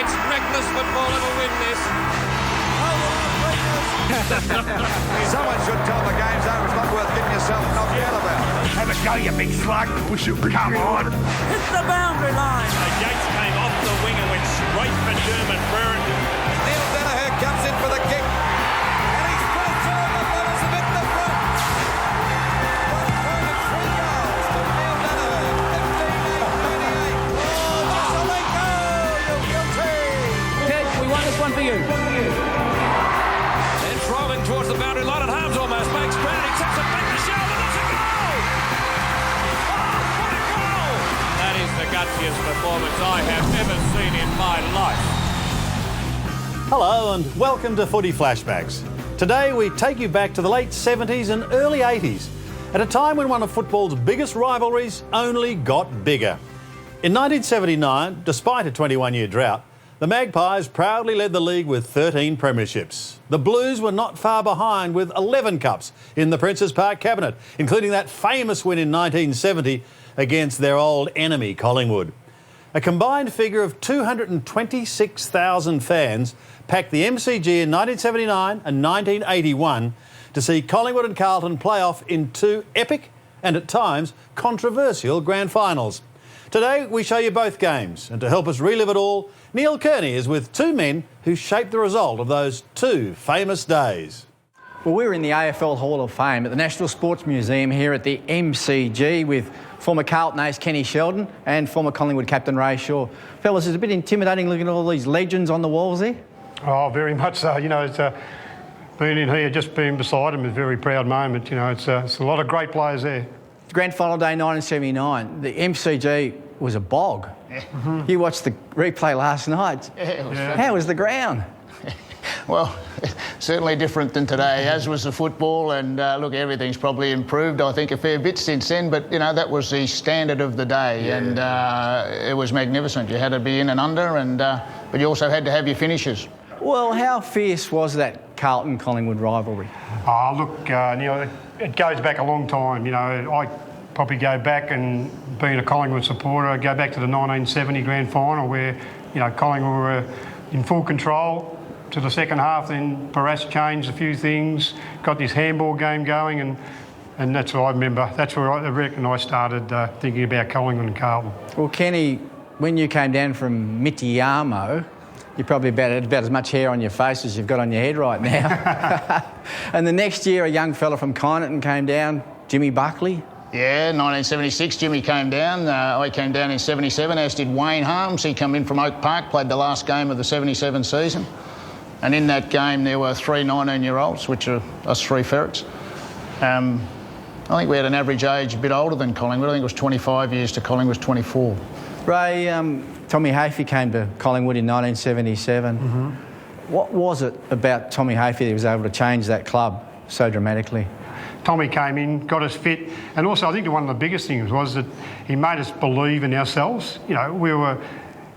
It's reckless football that'll win this. Someone should tell the game's over. It's not worth getting yourself knocked out about. Have a go, you big slug. Come on. Hit the boundary line. Yates came off the wing and went straight for Dermot Brereton. Neil Danaher comes in for the kick. And he's put it through the Brothers of it the front. 1.3 goals to Neil Danaher. 15-8-28. Oh, Vasselenko, you're guilty. Ted, we won this one for you. Then rolling towards the boundary line at halves almost. Makes ground. He takes it back to Sheldon. That's a goal! Oh, what a goal! That is the gutsiest performance I have ever seen in my life. Hello and welcome to Footy Flashbacks. Today we take you back to the late 70s and early 80s, at a time when one of football's biggest rivalries only got bigger. In 1979, despite a 21-year drought, the Magpies proudly led the league with 13 premierships. The Blues were not far behind with 11 cups in the Princes Park cabinet, including that famous win in 1970 against their old enemy Collingwood. A combined figure of 226,000 fans packed the MCG in 1979 and 1981 to see Collingwood and Carlton play off in two epic and at times controversial grand finals. Today we show you both games, and to help us relive it all, Neil Kearney is with two men who shaped the result of those two famous days. Well, we're in the AFL Hall of Fame at the National Sports Museum here at the MCG with former Carlton ace Kenny Sheldon and former Collingwood captain Ray Shaw. Fellas, it's a bit intimidating looking at all these legends on the walls there. Oh, very much so. You know, it's being in here, just being beside him is a very proud moment. You know, it's a lot of great players there. Grand final day 1979, the MCG was a bog. Yeah. Mm-hmm. You watched the replay last night. Yeah, it was How was the ground? well, certainly different than today, as was the football, and look, everything's probably improved, I think, a fair bit since then, but, you know, that was the standard of the day, and it was magnificent. You had to be in and under, and but you also had to have your finishes. Well, how fierce was that Carlton-Collingwood rivalry? Oh, look, Neil, it goes back a long time. You know, I probably go back, and being a Collingwood supporter, I go back to the 1970 grand final where, you know, Collingwood were in full control to the second half. Then Barras changed a few things, got this handball game going, and that's what I remember. That's where I reckon I started thinking about Collingwood and Carlton. Well, Kenny, when you came down from Mitiyamo, you probably had about as much hair on your face as you've got on your head right now. And the next year, a young fella from Kyneton came down, Jimmy Buckley. Yeah, 1976, Jimmy came down. I came down in 77, as did Wayne Harms. He came in from Oak Park, played the last game of the 77 season. And in that game, there were three 19-year-olds, which are us three ferrets. I think we had an average age a bit older than Collingwood. I think it was 25 years to Collingwood was 24. Ray, Tommy Hafey came to Collingwood in 1977. Mm-hmm. What was it about Tommy Hafey that he was able to change that club so dramatically? Tommy came in, got us fit, and also I think one of the biggest things was that he made us believe in ourselves. You know,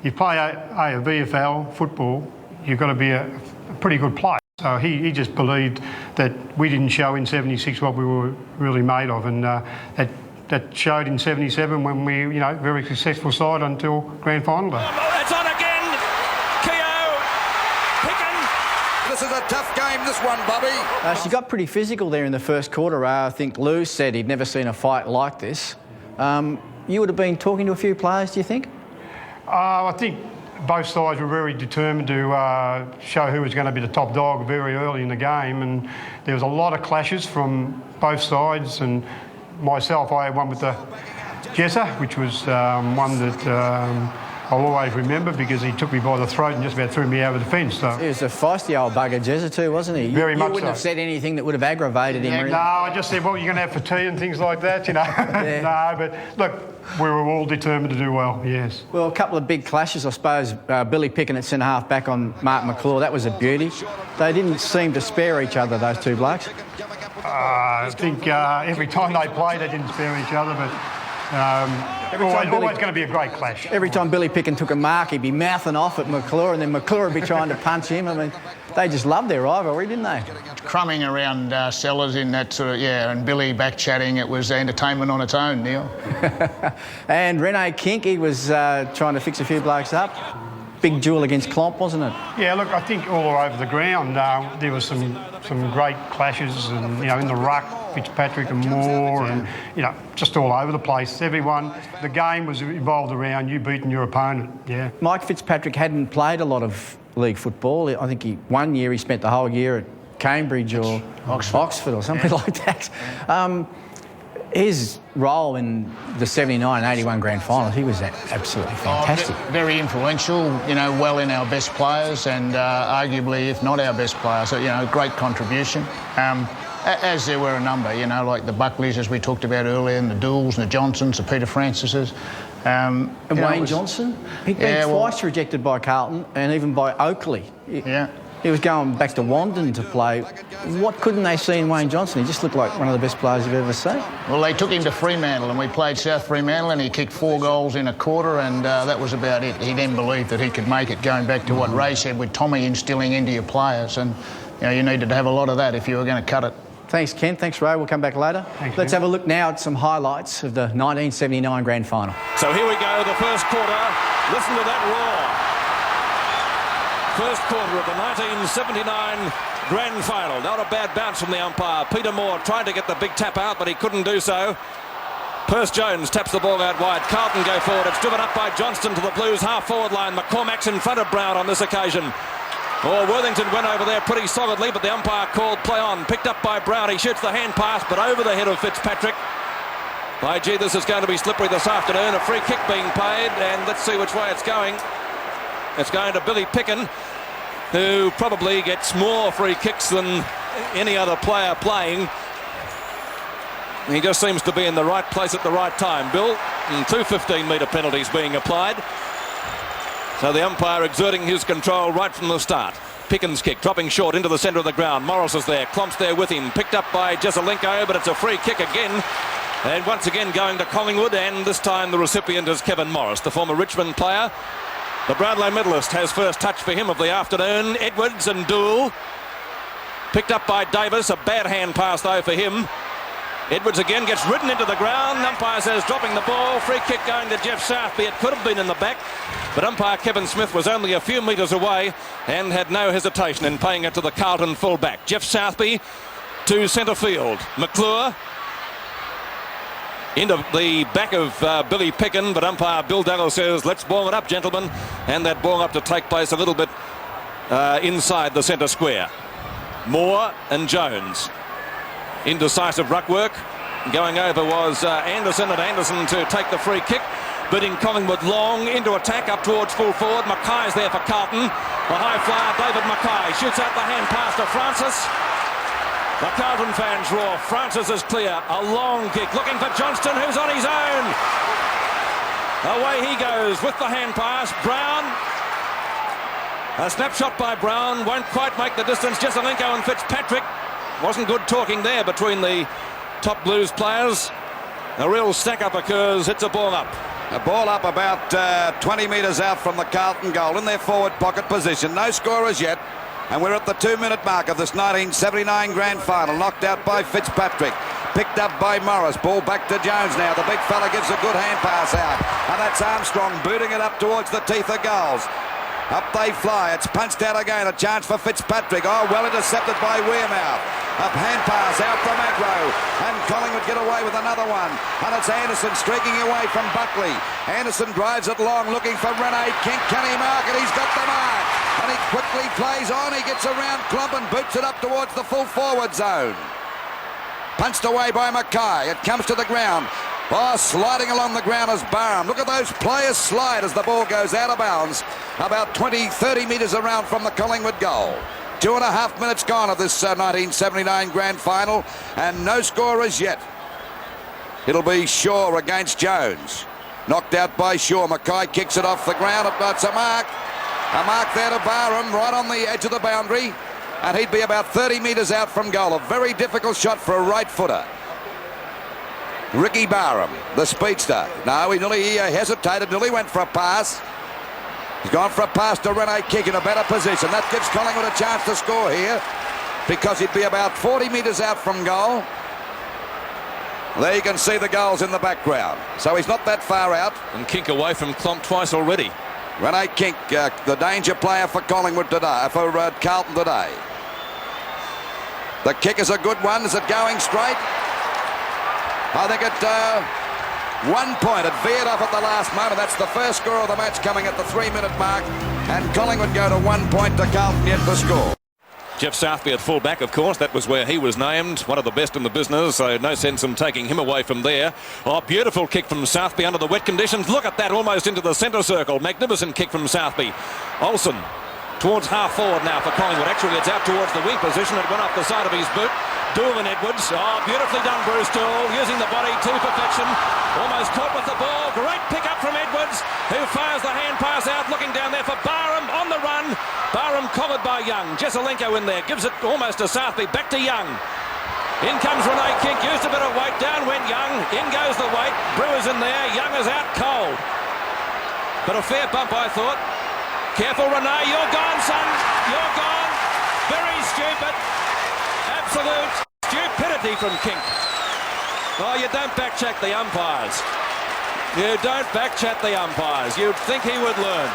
you play a VFL football, you've got to be a pretty good player. So he just believed that we didn't show in 76 what we were really made of, and that showed in 77 when we, you know, very successful side until grand final day. It's on again. Keogh. Picken. This is a tough game, this one, Bobby. She got pretty physical there in the first quarter. I think Lou said he'd never seen a fight like this. You would have been talking to a few players, do you think? I think both sides were very determined to show who was going to be the top dog very early in the game, and there was a lot of clashes from both sides. And myself, I had one with the Jesser, which was one that I'll always remember because he took me by the throat and just about threw me over the fence. So. He was a feisty old bugger, Jesser, too, wasn't he? Very much so. You wouldn't have said anything that would have aggravated him. No, I just said, what are you going to have for tea and things like that, you know? Yeah. No, but look, we were all determined to do well, yes. Well, a couple of big clashes, I suppose. Billy Picken at centre-half back on Mark McClure, that was a beauty. They didn't seem to spare each other, those two blokes. I think every time they played, they didn't spare each other, but always going to be a great clash. Every time Billy Picken took a mark, he'd be mouthing off at McClure, and then McClure would be trying to punch him. I mean, they just loved their rivalry, didn't they? Crumbing around Sellers in that sort of, yeah, and Billy back chatting, it was entertainment on its own, Neil. And Rene Kink, he was trying to fix a few blokes up. big duel against Klomp, wasn't it? Yeah, look, I think all over the ground there was some great clashes, and you know, in the ruck, Fitzpatrick and Moore, and you know, just all over the place. Everyone, the game was involved around you beating your opponent. Yeah. Mike Fitzpatrick hadn't played a lot of league football. I think one year he spent the whole year at Cambridge or Oxford or something like that. His role in the 79-81 grand final, he was absolutely fantastic. Very influential, you know, well in our best players, and arguably, if not our best players, so, you know, great contribution. As there were a number, you know, like the Buckleys, as we talked about earlier, and the Dools and the Johnsons, the Peter Francises. And Wayne Johnson? He'd been twice rejected by Carlton and even by Oakley. He was going back to Wandon to play. What couldn't they see in Wayne Johnson? He just looked like one of the best players you've ever seen. Well, they took him to Fremantle, and we played South Fremantle, and he kicked 4 goals in a quarter, and that was about it. He then believed that he could make it, going back to what Ray said with Tommy instilling into your players, and you know, you needed to have a lot of that if you were going to cut it. Thanks, Ken. Thanks, Ray. We'll come back later. Let's have a look now at some highlights of the 1979 grand final. So here we go, the first quarter. Listen to that roar. First quarter of the 1979 grand final. Not a bad bounce from the umpire. Peter Moore tried to get the big tap out, but he couldn't do so. Perce Jones taps the ball out wide. Carlton go forward. It's driven up by Johnston to the Blues half-forward line. McCormack's in front of Brown on this occasion. Oh, Worthington went over there pretty solidly, but the umpire called play on. Picked up by Brown. He shoots the hand pass, but over the head of Fitzpatrick. By gee, this is going to be slippery this afternoon. A free kick being paid, and let's see which way it's going. It's going to Billy Picken, who probably gets more free kicks than any other player playing. He just seems to be in the right place at the right time, Bill. And 2 15-metre penalties being applied. So the umpire exerting his control right from the start. Picken's kick, dropping short into the centre of the ground. Morris is there, Klomp's there with him. Picked up by Jezelenko, but it's a free kick again. And once again going to Collingwood, and this time the recipient is Kevin Morris, the former Richmond player. The Brownlow medalist has first touch for him of the afternoon. Edwards and Dool. Picked up by Davis, a bad hand pass though for him. Edwards again gets ridden into the ground. Umpire says dropping the ball. Free kick going to Jeff Southby. It could have been in the back, but umpire Kevin Smith was only a few metres away and had no hesitation in paying it to the Carlton fullback. Jeff Southby to centre field. McClure into the back of Billy Picken, but umpire Bill Dallas says let's ball it up, gentlemen, and that ball up to take place a little bit inside the centre square. Moore and Jones. Indecisive ruck work. Going over was Anderson, and Anderson to take the free kick. Bidding Collingwood long into attack up towards full forward. Mackay's there for Carlton. The high flyer, David Mackay, shoots out the hand pass to Francis. The Carlton fans roar. Francis is clear. A long kick looking for Johnston, who's on his own. Away he goes with the hand pass. Brown. A snapshot by Brown. Won't quite make the distance. Jezelenko and Fitzpatrick. Wasn't good talking there between the top Blues players. A real stack-up occurs. Hits a ball up. A ball up about 20 metres out from the Carlton goal in their forward pocket position. No scorers yet. And we're at the 2-minute mark of this 1979 grand final. Knocked out by Fitzpatrick. Picked up by Morris. Ball back to Jones now. The big fella gives a good hand pass out. And that's Armstrong booting it up towards the teeth of goals. Up they fly. It's punched out again. A chance for Fitzpatrick. Oh, well intercepted by Wearmouth. Up hand pass out from Agro. And Collingwood get away with another one. And it's Anderson streaking away from Buckley. Anderson drives it long looking for Rene King. Can he mark it? He's got the mark. And he quickly plays on. He gets around Klomp and boots it up towards the full forward zone. Punched away by Mackay. It comes to the ground. Oh, sliding along the ground is Barham. Look at those players slide as the ball goes out of bounds. About 20, 30 metres around from the Collingwood goal. 2.5 minutes gone of this 1979 grand final, and no scorers yet. It'll be Shaw against Jones. Knocked out by Shaw. Mackay kicks it off the ground. It's a mark. A mark there to Barham, right on the edge of the boundary. And he'd be about 30 metres out from goal. A very difficult shot for a right footer. Ricky Barham, the speedster. No, he nearly hesitated, nearly went for a pass. He's gone for a pass to Rene King in a better position. That gives Collingwood a chance to score here because he'd be about 40 metres out from goal. There you can see the goals in the background. So he's not that far out. And Kink away from Klomp twice already. Rene Kink, the danger player for Collingwood today, for Carlton today. The kick is a good one. Is it going straight? I think it 1 point. It veered off at the last moment. That's the first score of the match coming at the 3-minute mark. And Collingwood go to 1 point to Carlton yet to score. Jeff Southby at full-back, of course. That was where he was named. One of the best in the business, so no sense in taking him away from there. Oh, beautiful kick from Southby under the wet conditions. Look at that, almost into the centre circle. Magnificent kick from Southby. Olsen towards half forward now for Collingwood. Actually, it's out towards the wing position. It went off the side of his boot. Dool and Edwards. Oh, beautifully done, Bruce Dool. Using the body to perfection. Almost caught with the ball. Great pick up from Edwards, who fires the hand pass out, looking down there for Barham on the run. Barham collared by Young. Jesselenko in there. Gives it almost to Southby. Back to Young. In comes Rene Kink. Used a bit of weight. Down went Young. In goes the weight. Brewer's in there. Young is out cold. But a fair bump, I thought. Careful, Rene. You're gone, son. You're gone. Very stupid. Absolute stupidity from Kink. Oh, you don't backchat the umpires. You don't backchat the umpires. You'd think he would learn.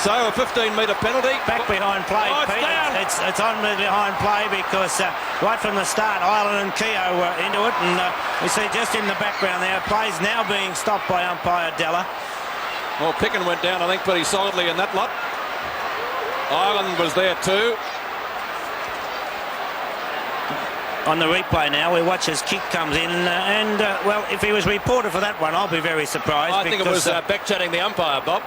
So a 15-metre penalty. Back behind play, oh, it's Pete. down. It's on behind play because right from the start, Ireland and Keogh were into it, and we see just in the background there, play's now being stopped by umpire Della. Well, Picken went down, I think, pretty solidly in that lot. Ireland was there too. On the replay now, we watch as Kick comes in, well, if he was reported for that one, I'll be very surprised. I think it was back-chatting the umpire, Bob.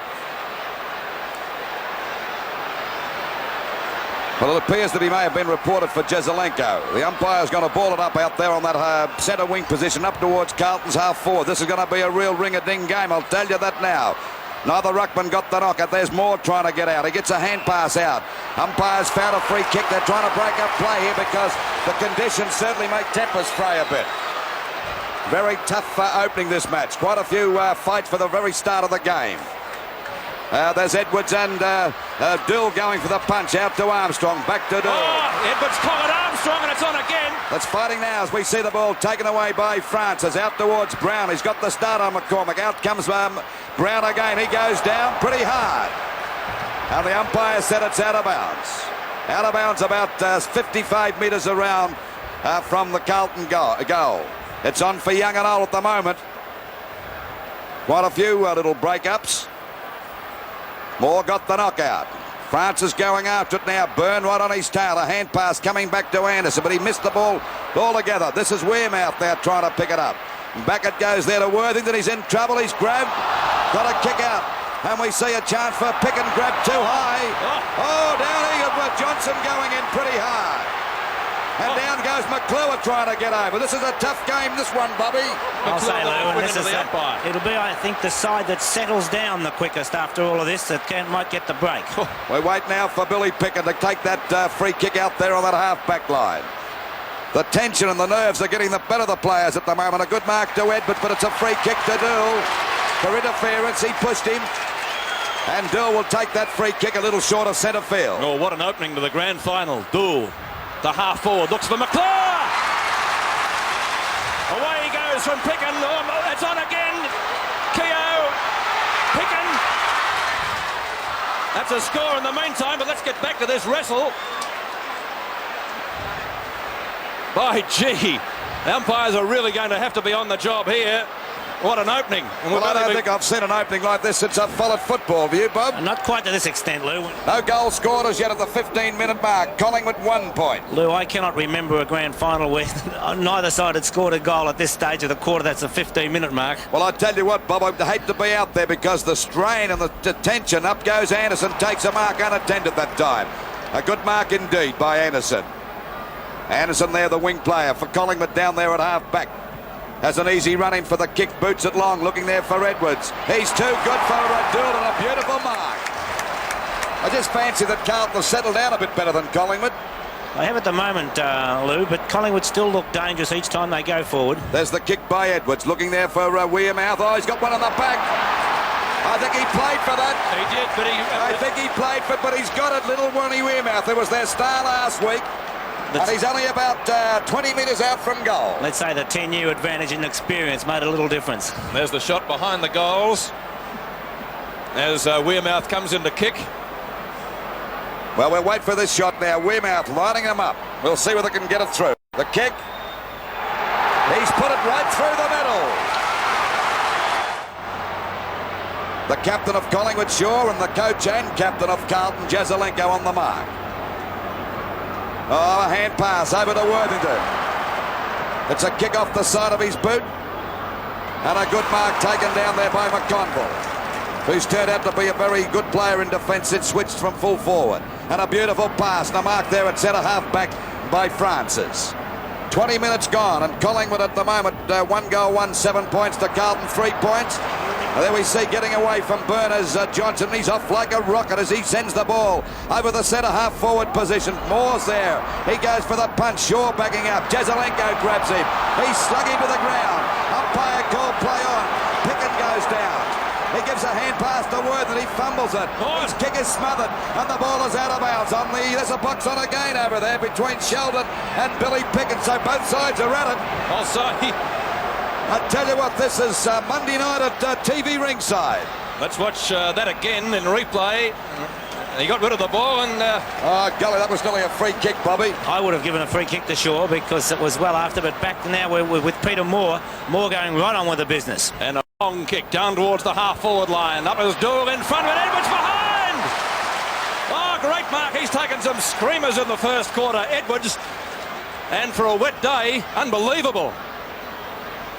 Well, it appears that he may have been reported for Jesselenko. The umpire's going to ball it up out there on that centre wing position up towards Carlton's half forward. This is going to be a real ring-a-ding game, I'll tell you that now. Neither ruckman got the knock out. There's Moore trying to get out. He gets a hand pass out. Umpires found a free kick. They're trying to break up play here because the conditions certainly make tempers fray a bit. Very tough opening this match. Quite a few fights for the very start of the game. There's Edwards and Dool going for the punch out to Armstrong. Back to Dool. Oh, Edwards collared Armstrong and it's on again. That's fighting now as we see the ball taken away by Francis. Out towards Brown. He's got the start on McCormick. Out comes Brown again. He goes down pretty hard. And the umpire said it's out of bounds. Out of bounds about 55 metres around from the Carlton goal. It's on for Young and Old at the moment. Quite a few little break-ups. Moore got the knockout. Francis going after it now. Byrne right on his tail. A hand pass coming back to Anderson, but he missed the ball altogether. This is Wearmouth there trying to pick it up. Back it goes there to Worthington. He's in trouble. He's grabbed. Got a kick out. And we see a chance for pick and grab too high. Oh, down here with Johnson going in pretty hard. And down goes McClure trying to get over. This is a tough game, this one, Bobby. I'll say, Lou, and this is it'll be, I think, the side that settles down the quickest after all of this that might get the break. We wait now for Billy Pickett to take that free kick out there on that half-back line. The tension and the nerves are getting the better of the players at the moment. A good mark to Edward, but it's a free kick to Dool. For interference, he pushed him. And Dool will take that free kick a little short of centre field. Oh, what an opening to the grand final. Dool, the half forward, looks for McClure. Away he goes from Picken. Oh, it's on again. Keogh. Picken. That's a score in the meantime, but let's get back to this wrestle. By gee, the umpires are really going to have to be on the job here. What an opening. Well, I don't think I've seen an opening like this since I've followed football. Have you, Bob? Not quite to this extent, Lou. No goal scored as yet at the 15-minute mark. Collingwood 1 point. Lou, I cannot remember a grand final where neither side had scored a goal at this stage of the quarter. That's the 15-minute mark. Well, I tell you what, Bob, I'd hate to be out there because the strain and the tension. Up goes Anderson, takes a mark unattended that time. A good mark indeed by Anderson. Anderson there, the wing player for Collingwood down there at half-back. Has an easy run in for the kick, boots it long, looking there for Edwards. He's too good for Dool and a beautiful mark. I just fancy that Carlton will settle down a bit better than Collingwood. They have at the moment, Lou, but Collingwood still look dangerous each time they go forward. There's the kick by Edwards, looking there for Wearmouth. Oh, he's got one on the back. I think he played for that. He did, but I think he played for it, but he's got it, little Ronnie Wearmouth. It was their star last week. And he's only about 20 metres out from goal. Let's say the 10-year advantage in experience made a little difference. There's the shot behind the goals. as Wearmouth comes in to kick. Well, we'll wait for this shot now. Wearmouth lining them up. We'll see whether they can get it through. The kick. He's put it right through the middle. The captain of Collingwood, Shaw, and the coach and captain of Carlton, Jezelenko, on the mark. Oh, a hand pass over to Worthington. It's a kick off the side of his boot. And a good mark taken down there by McConville, who's turned out to be a very good player in defence. It switched from full forward. And a beautiful pass and a mark there at centre half back by Francis. 20 minutes gone, and Collingwood at the moment 1 goal, 7 points to Carlton, 3 points. And there we see getting away from Berners Johnson. He's off like a rocket as he sends the ball over the centre half forward position. Moore's there. He goes for the punch. Shaw backing up. Jezelenko grabs him. He's slung him to the ground. Umpire called play on. Pickett goes down. He gives a hand pass to Worthington. He fumbles it. His kick is smothered, and the ball is out of bounds. There's a box on again over there between Sheldon and Billy Pickett. So both sides are at it. Offside. I tell you what, this is Monday night at TV ringside. Let's watch that again in replay. He got rid of the ball and... Oh, golly, that was nearly a free kick, Bobby. I would have given a free kick to Shaw because it was well after, but back now we're with Peter Moore. Moore going right on with the business. And a long kick down towards the half-forward line. Up is Doyle in front of it. Edwards behind! Oh, great mark. He's taken some screamers in the first quarter. Edwards. And for a wet day, unbelievable.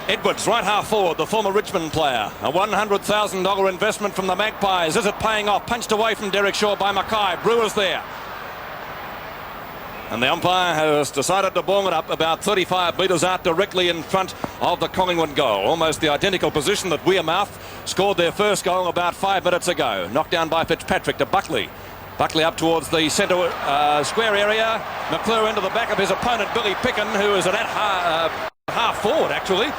Edwards, right half forward, the former Richmond player. A $100,000 investment from the Magpies. Is it paying off? Punched away from Derek Shaw by Mackay. Brewer's there. And the umpire has decided to ball it up about 35 metres out directly in front of the Collingwood goal. Almost the identical position that Wearmouth scored their first goal about 5 minutes ago. Knocked down by Fitzpatrick to Buckley. Buckley up towards the centre square area. McClure into the back of his opponent, Billy Picken, who is at half forward, actually.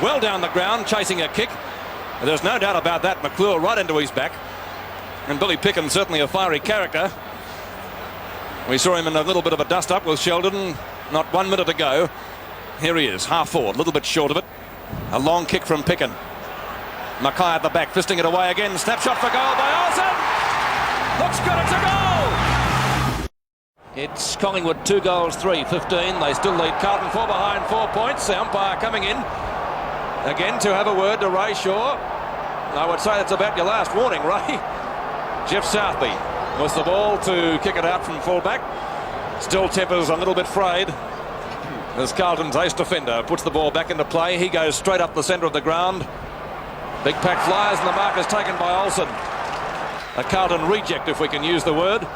Well down the ground, chasing a kick. There's no doubt about that. McClure right into his back. And Billy Picken, certainly a fiery character. We saw him in a little bit of a dust-up with Sheldon not 1 minute ago. Here he is, half forward, a little bit short of it. A long kick from Picken. Mackay at the back, fisting it away again. Snapshot for goal by Olsen. Looks good, it's a goal! It's Collingwood 2 goals, 3-15. They still lead Carlton 4 behind, 4 points. The umpire coming in again to have a word to Ray Shaw. I would say that's about your last warning, Ray. Jeff Southby with the ball to kick it out from fullback. Still tempers a little bit frayed as Carlton's ace defender puts the ball back into play. He goes straight up the centre of the ground. Big pack flies and the mark is taken by Olsen. A Carlton reject, if we can use the word.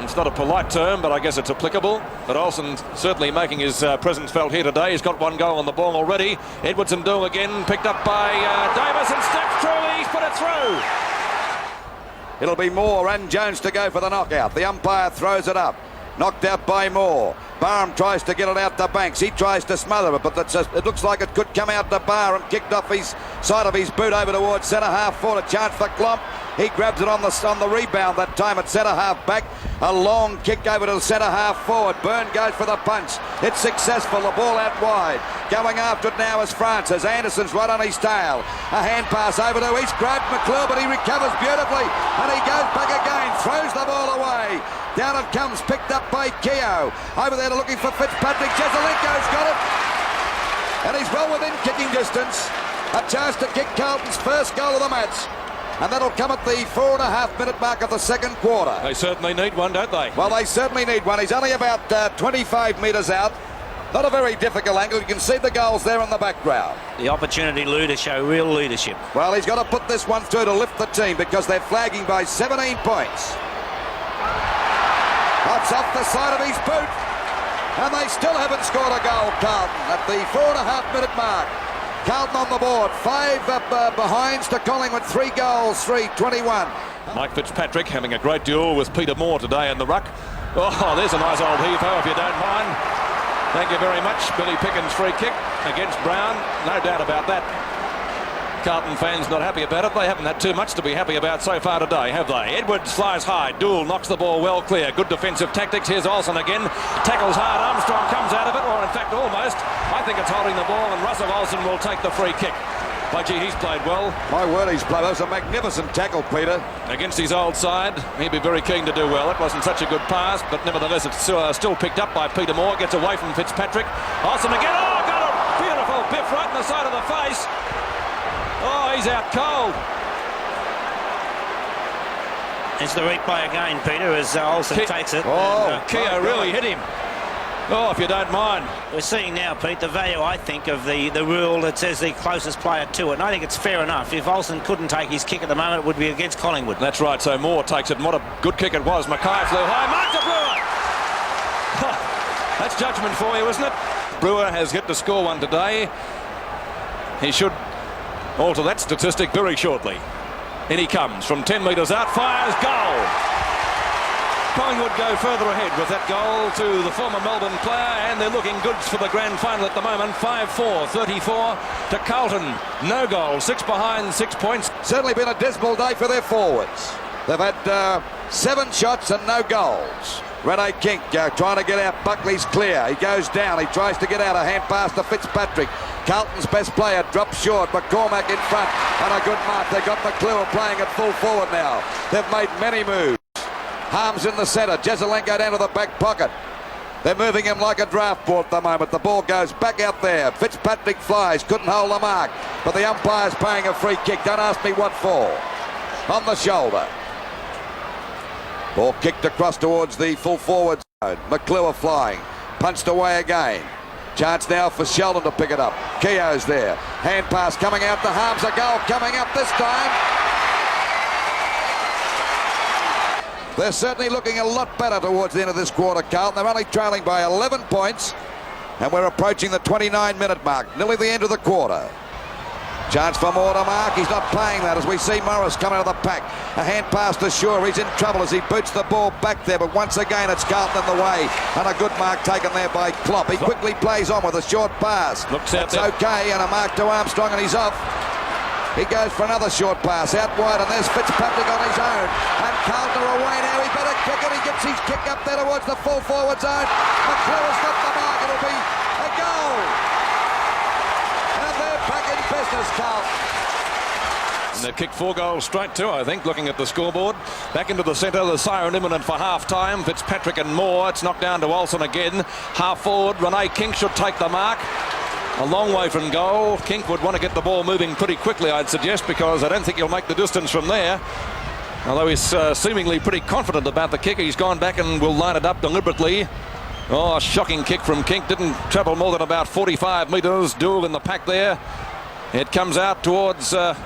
It's not a polite term, but I guess it's applicable. But Olsen certainly making his presence felt here today. He's got 1 goal on the ball already. Edwards and Dool again, picked up by Davis and steps through. He's put it through. It'll be Moore and Jones to go for the knockout. The umpire throws it up. Knocked out by Moore. Barham tries to get it out to Banks. He tries to smother it, but it looks like it could come out to Barham. Kicked off his side of his boot over towards centre half forward. A chance for Klomp. He grabs it on the rebound that time at centre half back. A long kick over to the centre half forward. Byrne goes for the punch. It's successful. The ball out wide. Going after it now is Francis. Anderson's right on his tail. A hand pass over to He's grabbed McClure, but he recovers beautifully. And he goes back again. Throws the ball away. Down it comes, picked up by Keogh. Over there looking for Fitzpatrick. Jezelenko's got it. And he's well within kicking distance. A chance to kick Carlton's first goal of the match. And that'll come at the 4.5 minute mark of the second quarter. They certainly need one, don't they? Well, they certainly need one. He's only about 25 metres out. Not a very difficult angle. You can see the goals there in the background. The opportunity, Lou, to show real leadership. Well, he's got to put this one through to lift the team because they're flagging by 17 points. That's off the side of his boot. And they still haven't scored a goal, Carlton, at the 4.5 minute mark. Carlton on the board, 5 behinds to Collingwood, 3 goals, 3-21. Mike Fitzpatrick having a great duel with Peter Moore today in the ruck. Oh, there's a nice old heave-ho if you don't mind. Thank you very much. Billy Picken's free kick against Brown, no doubt about that. Carlton fans not happy about it. They haven't had too much to be happy about so far today, have they? Edwards flies high. Dool knocks the ball well clear. Good defensive tactics. Here's Olsen again. Tackles hard. Armstrong comes out of it, or in fact almost. I think it's holding the ball, and Russell Olsen will take the free kick. By gee, he's played well. My word, he's played. That was a magnificent tackle, Peter. Against his old side, he'd be very keen to do well. It wasn't such a good pass, but nevertheless it's still picked up by Peter Moore. Gets away from Fitzpatrick. Awesome again. Oh, got a beautiful biff right in the side of the face. Oh, he's out cold. It's the replay again, Peter, as Olsen takes it. Oh, Keogh really hit him. Oh, if you don't mind. We're seeing now, Pete, the value, I think, of the rule that says the closest player to it. And I think it's fair enough. If Olsen couldn't take his kick at the moment, it would be against Collingwood. That's right, so Moore takes it. And what a good kick it was. Mackay flew high. Mark to Brewer. That's judgment for you, isn't it? Brewer has hit to score one today. He should alter that statistic very shortly. In he comes from 10 metres out, fires, goal. Collingwood go further ahead with that goal to the former Melbourne player, and they're looking good for the grand final at the moment. 5-4, 34 to Carlton. No goal, 6 behind, 6 points. Certainly been a dismal day for their forwards. They've had 7 shots and no goals. Rene Kink trying to get out. Buckley's clear. He goes down. He tries to get out. A hand pass to Fitzpatrick. Carlton's best player drops short. McCormack in front. And a good mark. They got McClure playing at full forward now. They've made many moves. Harms in the centre. Jezelenko down to the back pocket. They're moving him like a draft board at the moment. The ball goes back out there. Fitzpatrick flies. Couldn't hold the mark. But the umpire's paying a free kick. Don't ask me what for. On the shoulder. Ball kicked across towards the full forward zone. McClure flying. Punched away again. Chance now for Sheldon to pick it up. Keogh's there. Hand pass coming out to Harms. A goal coming up this time. They're certainly looking a lot better towards the end of this quarter, Carlton. They're only trailing by 11 points. And we're approaching the 29-minute mark. Nearly the end of the quarter. Chance for Moore to mark. He's not playing that as we see Morris come out of the pack. A hand pass to Shaw. He's in trouble as he boots the ball back there. But once again, it's Carlton in the way. And a good mark taken there by Klopp. He quickly plays on with a short pass. That's okay. And a mark to Armstrong and he's off. He goes for another short pass out wide. And there's Fitzpatrick on his own. And Carlton are away now. He better kick it. He gets his kick up there towards the full forward zone. McClure's got the mark. It'll be a goal. Back in business, Carlton. And they've kicked 4 goals straight too, I think, looking at the scoreboard. Back into the centre, the siren imminent for half-time. Fitzpatrick and Moore. It's knocked down to Olsen again. Half forward, Rene Kink should take the mark. A long way from goal. Kink would want to get the ball moving pretty quickly, I'd suggest, because I don't think he'll make the distance from there. Although he's seemingly pretty confident about the kick. He's gone back and will line it up deliberately. Oh, a shocking kick from Kink. Didn't travel more than about 45 metres. Duel in the pack there. It comes out towards it's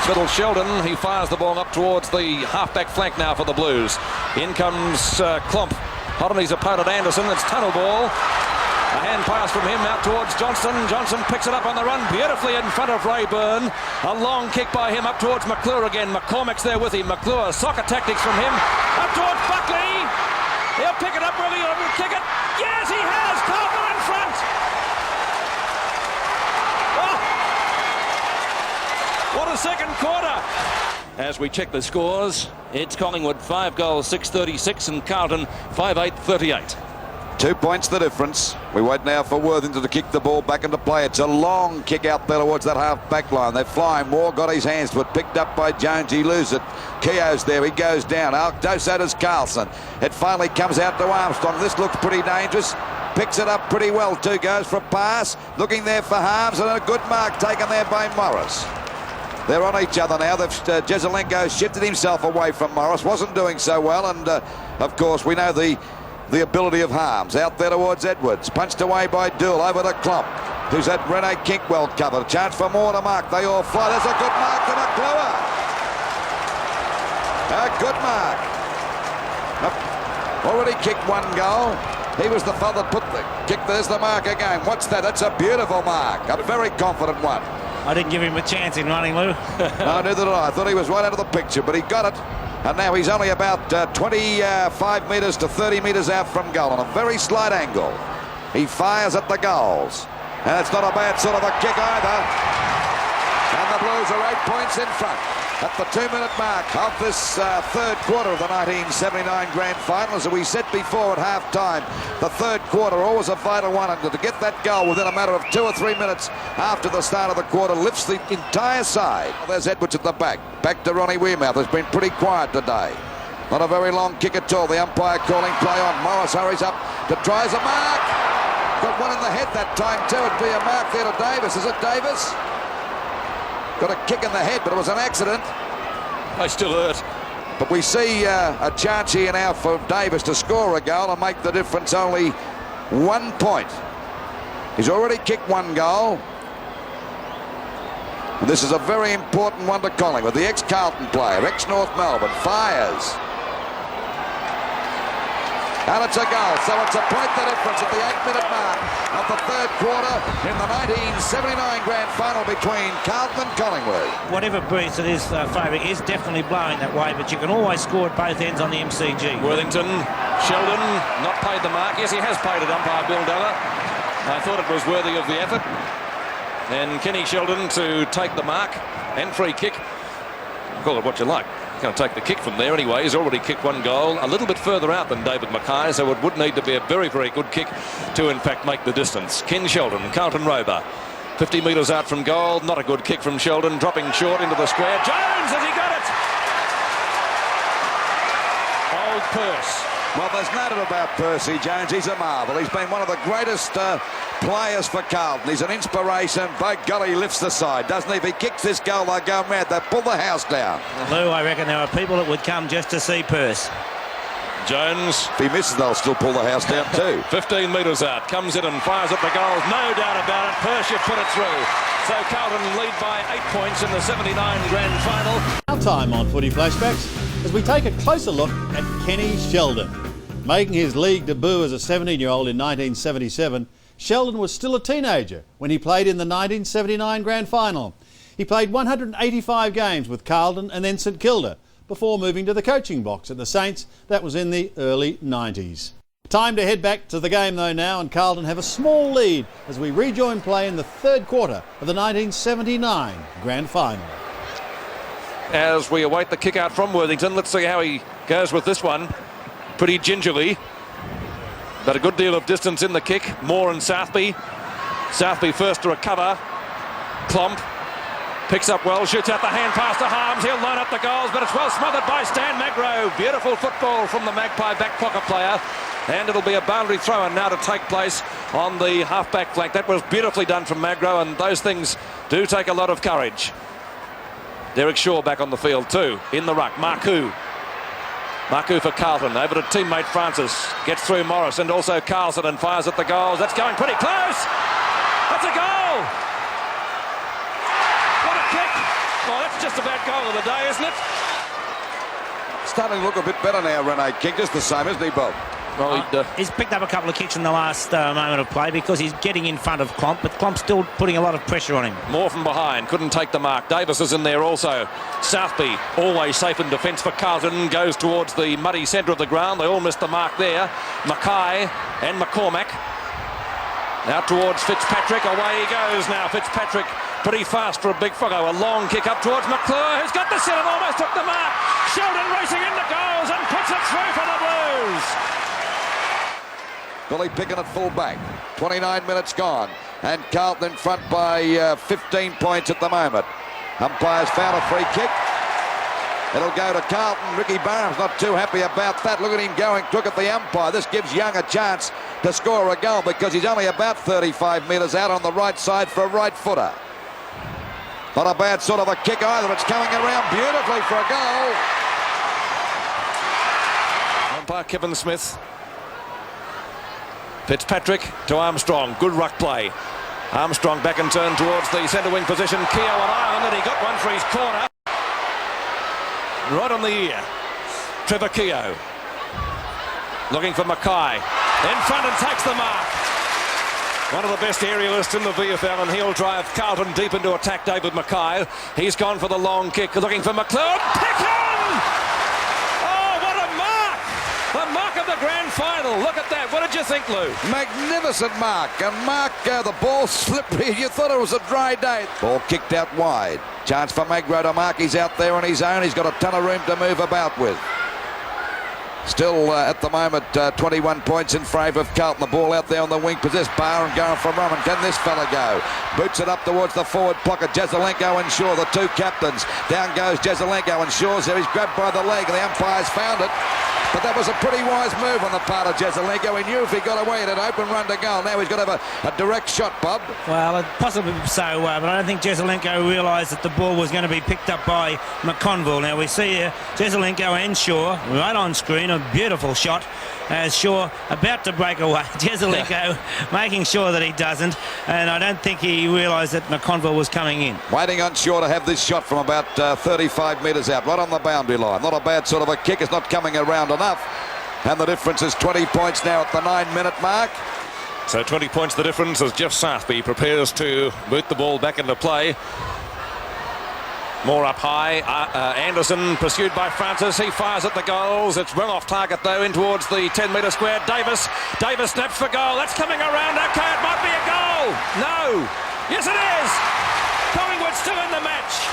little Sheldon. He fires the ball up towards the half-back flank now for the Blues. In comes Klomp. Hot on his opponent Anderson. It's tunnel ball. A hand pass from him out towards Johnston. Johnson picks it up on the run beautifully in front of Rayburn. A long kick by him up towards McClure again. McCormack's there with him. McClure, soccer tactics from him. Up towards Buckley. He'll pick it up, will he? Or will kick it? Yes, he has! Carlton in front! Oh. What a second quarter! As we check the scores, it's Collingwood 5 goals, 6-36, and Carlton 5-8, 38. 2 points the difference. We wait now for Worthington to kick the ball back into play. It's a long kick out there towards that half-back line. They're flying. Moore got his hands to it. Picked up by Jones. He loses it. Keogh's there. He goes down. So does Carlson. It finally comes out to Armstrong. This looks pretty dangerous. Picks it up pretty well too. Goes for a pass. Looking there for Harms. And a good mark taken there by Morris. They're on each other now. Jezelenko shifted himself away from Morris. Wasn't doing so well. And, of course, we know the ability of Harms. Out there towards Edwards. Punched away by Dool. Over to Klopp, who's had Rene Kink well covered. Chance for Moore to mark. They all fly. There's a good mark to McClure. A good mark. Already kicked 1 goal. He was the fellow that put the kick. There's the mark again. What's that? That's a beautiful mark. A very confident one. I didn't give him a chance in running, Lou. No, neither did I. I thought he was right out of the picture, but he got it. And now he's only about 25 metres to 30 metres out from goal on a very slight angle. He fires at the goals. And it's not a bad sort of a kick either. And the Blues are 8 points in front. at the 2-minute mark of this third quarter of the 1979 Grand Final. As we said before at half-time, the third quarter always a vital one, and to get that goal within a matter of 2 or 3 minutes after the start of the quarter lifts the entire side. There's Edwards at the back. Back to Ronnie Wearmouth. Has been pretty quiet today. Not a very long kick at all. The umpire calling play on. Morris hurries up to tries a mark. Got one in the head that time too. It'd be a mark there to Davis. Is it Davis? Got a kick in the head, but it was an accident. They still hurt. But we see a chance here now for Davis to score a goal and make the difference only 1 point. He's already kicked 1 goal. And this is a very important one to Collingwood. The ex-Carlton player, ex-North Melbourne, fires. And it's a goal, so it's a point the difference at the 8-minute mark of the third quarter in the 1979 Grand Final between Carlton and Collingwood. Whatever breeze it is favouring is definitely blowing that way, but you can always score at both ends on the MCG. Worthington, Sheldon, not paid the mark. Yes, he has paid it, umpire Bill Della. I thought it was worthy of the effort. And Kenny Sheldon to take the mark and free kick. Call it what you like. Going to take the kick from there anyway. He's already kicked 1 goal, a little bit further out than David Mackay, so it would need to be a very, very good kick to in fact make the distance. Ken Sheldon, Carlton Rover, 50 metres out from goal. Not a good kick from Sheldon, dropping short into the square. Jones, has he got it? Old Purse. Well, there's no doubt about Percy Jones. He's a marvel. He's been one of the greatest players for Carlton. He's an inspiration. By golly, he lifts the side, doesn't he? If he kicks this goal, they'll go mad. They'll pull the house down. Lou, I reckon there are people that would come just to see Purse. Jones. If he misses, they'll still pull the house down too. 15 metres out, comes in and fires at the goals. No doubt about it. Purse, you put it through. So Carlton lead by 8 points in the 79 Grand Final. Our time on Footy Flashbacks as we take a closer look at Kenny Sheldon. Making his league debut as a 17-year-old in 1977, Sheldon was still a teenager when he played in the 1979 Grand Final. He played 185 games with Carlton and then St Kilda before moving to the coaching box at the Saints. That was in the early 90s. Time to head back to the game though now, and Carlton have a small lead as we rejoin play in the third quarter of the 1979 Grand Final. As we await the kick out from Worthington, let's see how he goes with this one. Pretty gingerly, but a good deal of distance in the kick. Moore and Southby. Southby first to recover. Klomp picks up well, shoots out the hand pass to Harms. He'll line up the goals, but it's well smothered by Stan Magro. Beautiful football from the Magpie back pocket player. And it'll be a boundary throw in now to take place on the half-back flank. That was beautifully done from Magro, and those things do take a lot of courage. Derek Shaw back on the field too, in the ruck. Marku for Carlton, over to teammate Francis, gets through Morris and also Carlson and fires at the goals. That's going pretty close. That's a goal. What a kick. Well, that's just about goal of the day, isn't it? Starting to look a bit better now, Rene King. Just the same, isn't he, Bob? Well, he's picked up a couple of kicks in the last moment of play because he's getting in front of Klomp, but Klomp's still putting a lot of pressure on him. More from behind, couldn't take the mark. Davis is in there also. Southby, always safe in defence for Carlton, goes towards the muddy centre of the ground. They all missed the mark there. Mackay and McCormack. Out towards Fitzpatrick, away he goes now. Fitzpatrick pretty fast for a big foggo. A long kick up towards McClure, who's got the set and almost took the mark. Sheldon racing into goals and puts it through for the Blues. Billy Pickett at full back. 29 minutes gone. And Carlton in front by 15 points at the moment. Umpires found a free kick. It'll go to Carlton. Ricky Barham's not too happy about that. Look at him going quick at the umpire. This gives Young a chance to score a goal because he's only about 35 metres out on the right side for a right footer. Not a bad sort of a kick either. It's coming around beautifully for a goal. Umpire Kevin Smith. Fitzpatrick to Armstrong. Good ruck play. Armstrong back and turn towards the centre wing position. Keogh on Ireland, and he got one for his corner. Right on the ear. Trevor Keogh. Looking for Mackay. In front and takes the mark. One of the best aerialists in the VFL, and he'll drive Carlton deep into attack. David Mackay. He's gone for the long kick. Looking for McLeod. Pick him! Oh, what a mark! The mark of the grand final. Look at that. What did you think, Lou? Magnificent mark. And Mark, the ball slippery. You thought it was a dry day. Ball kicked out wide. Chance for Magro to mark. He's out there on his own. He's got a ton of room to move about with. Still, at the moment, 21 points in favour of Carlton. The ball out there on the wing. Possessed Barr and going for Roman. Can this fella go? Boots it up towards the forward pocket. Jezelenko and Shaw, the two captains. Down goes Jezelenko and Shaw's there. He's grabbed by the leg. The umpire's found it. But that was a pretty wise move on the part of Jezelenko. He knew if he got away, it had open run to goal. Now he's got to have a direct shot, Bob. Well, possibly so, but I don't think Jezelenko realised that the ball was going to be picked up by McConville. Now we see Jezelenko and Shaw right on screen. A beautiful shot as Shaw about to break away. Jezelenko making sure that he doesn't, and I don't think he realised that McConville was coming in. Waiting on Shaw to have this shot from about 35 metres out, right on the boundary line. Not a bad sort of a kick. It's not coming around enough. And the difference is 20 points now at the 9-minute mark. So 20 points the difference as Jeff Southby prepares to boot the ball back into play. More up high. Anderson pursued by Francis. He fires at the goals. It's run off target though in towards the 10-metre square. Davis snaps for goal. That's coming around. Okay, it might be a goal. No. Yes, it is. Collingwood still in the match.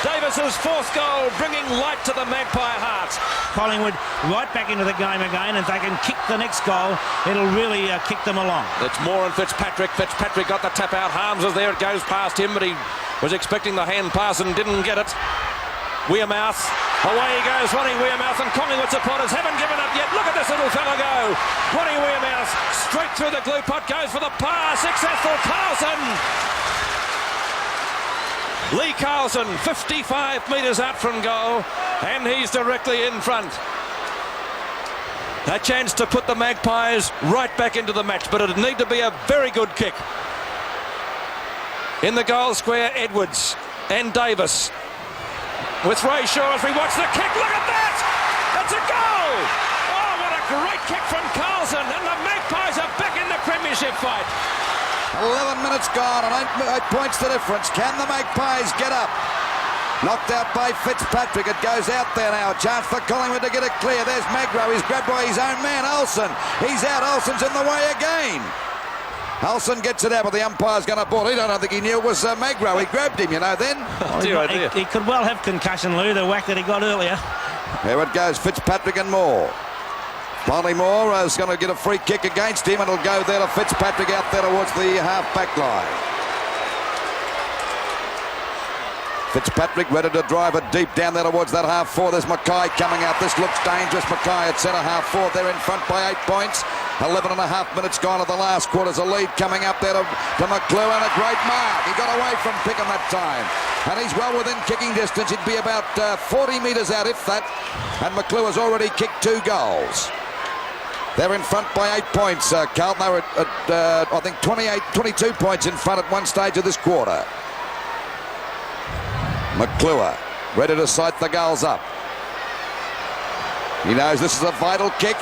Davis's fourth goal bringing light to the Magpie hearts. Collingwood right back into the game again, and if they can kick the next goal, it'll really kick them along. It's Moore and Fitzpatrick. Fitzpatrick got the tap out. Harms is there. It goes past him, but he was expecting the hand pass and didn't get it. Wearmouth. Away he goes, Ronnie Wearmouth, and Collingwood supporters haven't given up yet. Look at this little fella go. Ronnie Wearmouth straight through the glue pot, goes for the pass. Successful. Carlson. Lee Carlson, 55 metres out from goal, and he's directly in front. A chance to put the Magpies right back into the match, but it'd need to be a very good kick. In the goal square, Edwards and Davis. With Ray Shaw as we watch the kick. Look at that! That's a goal! Oh, what a great kick from Carlson, and the Magpies are back in the premiership fight. 11 minutes gone and 8 points the difference. Can the Magpies get up? Knocked out by Fitzpatrick. It goes out there now. A chance for Collingwood to get it clear. There's Magro. He's grabbed by his own man, Olsen. He's out. Olsen's in the way again. Olsen gets it out, but the umpire's going to ball. I don't think he knew it was Magro. He grabbed him, you know, then. He could well have concussion, Lou, the whack that he got earlier. Here it goes, Fitzpatrick and Moore. Finally, Moore is going to get a free kick against him, and it'll go there to Fitzpatrick out there towards the half-back line. Fitzpatrick ready to drive it deep down there towards that half-forward. There's Mackay coming out. This looks dangerous. Mackay at centre half-forward. They're in front by 8 points. 11 and a half minutes gone of the last quarter's a lead coming up there to McClure, and a great mark. He got away from Pickham that time. And he's well within kicking distance. He'd be about 40 metres out, if that. And McClure's already kicked 2 goals. They're in front by 8 points. Carlton, they were at, I think, 22 points in front at one stage of this quarter. McClure ready to sight the goals up. He knows this is a vital kick.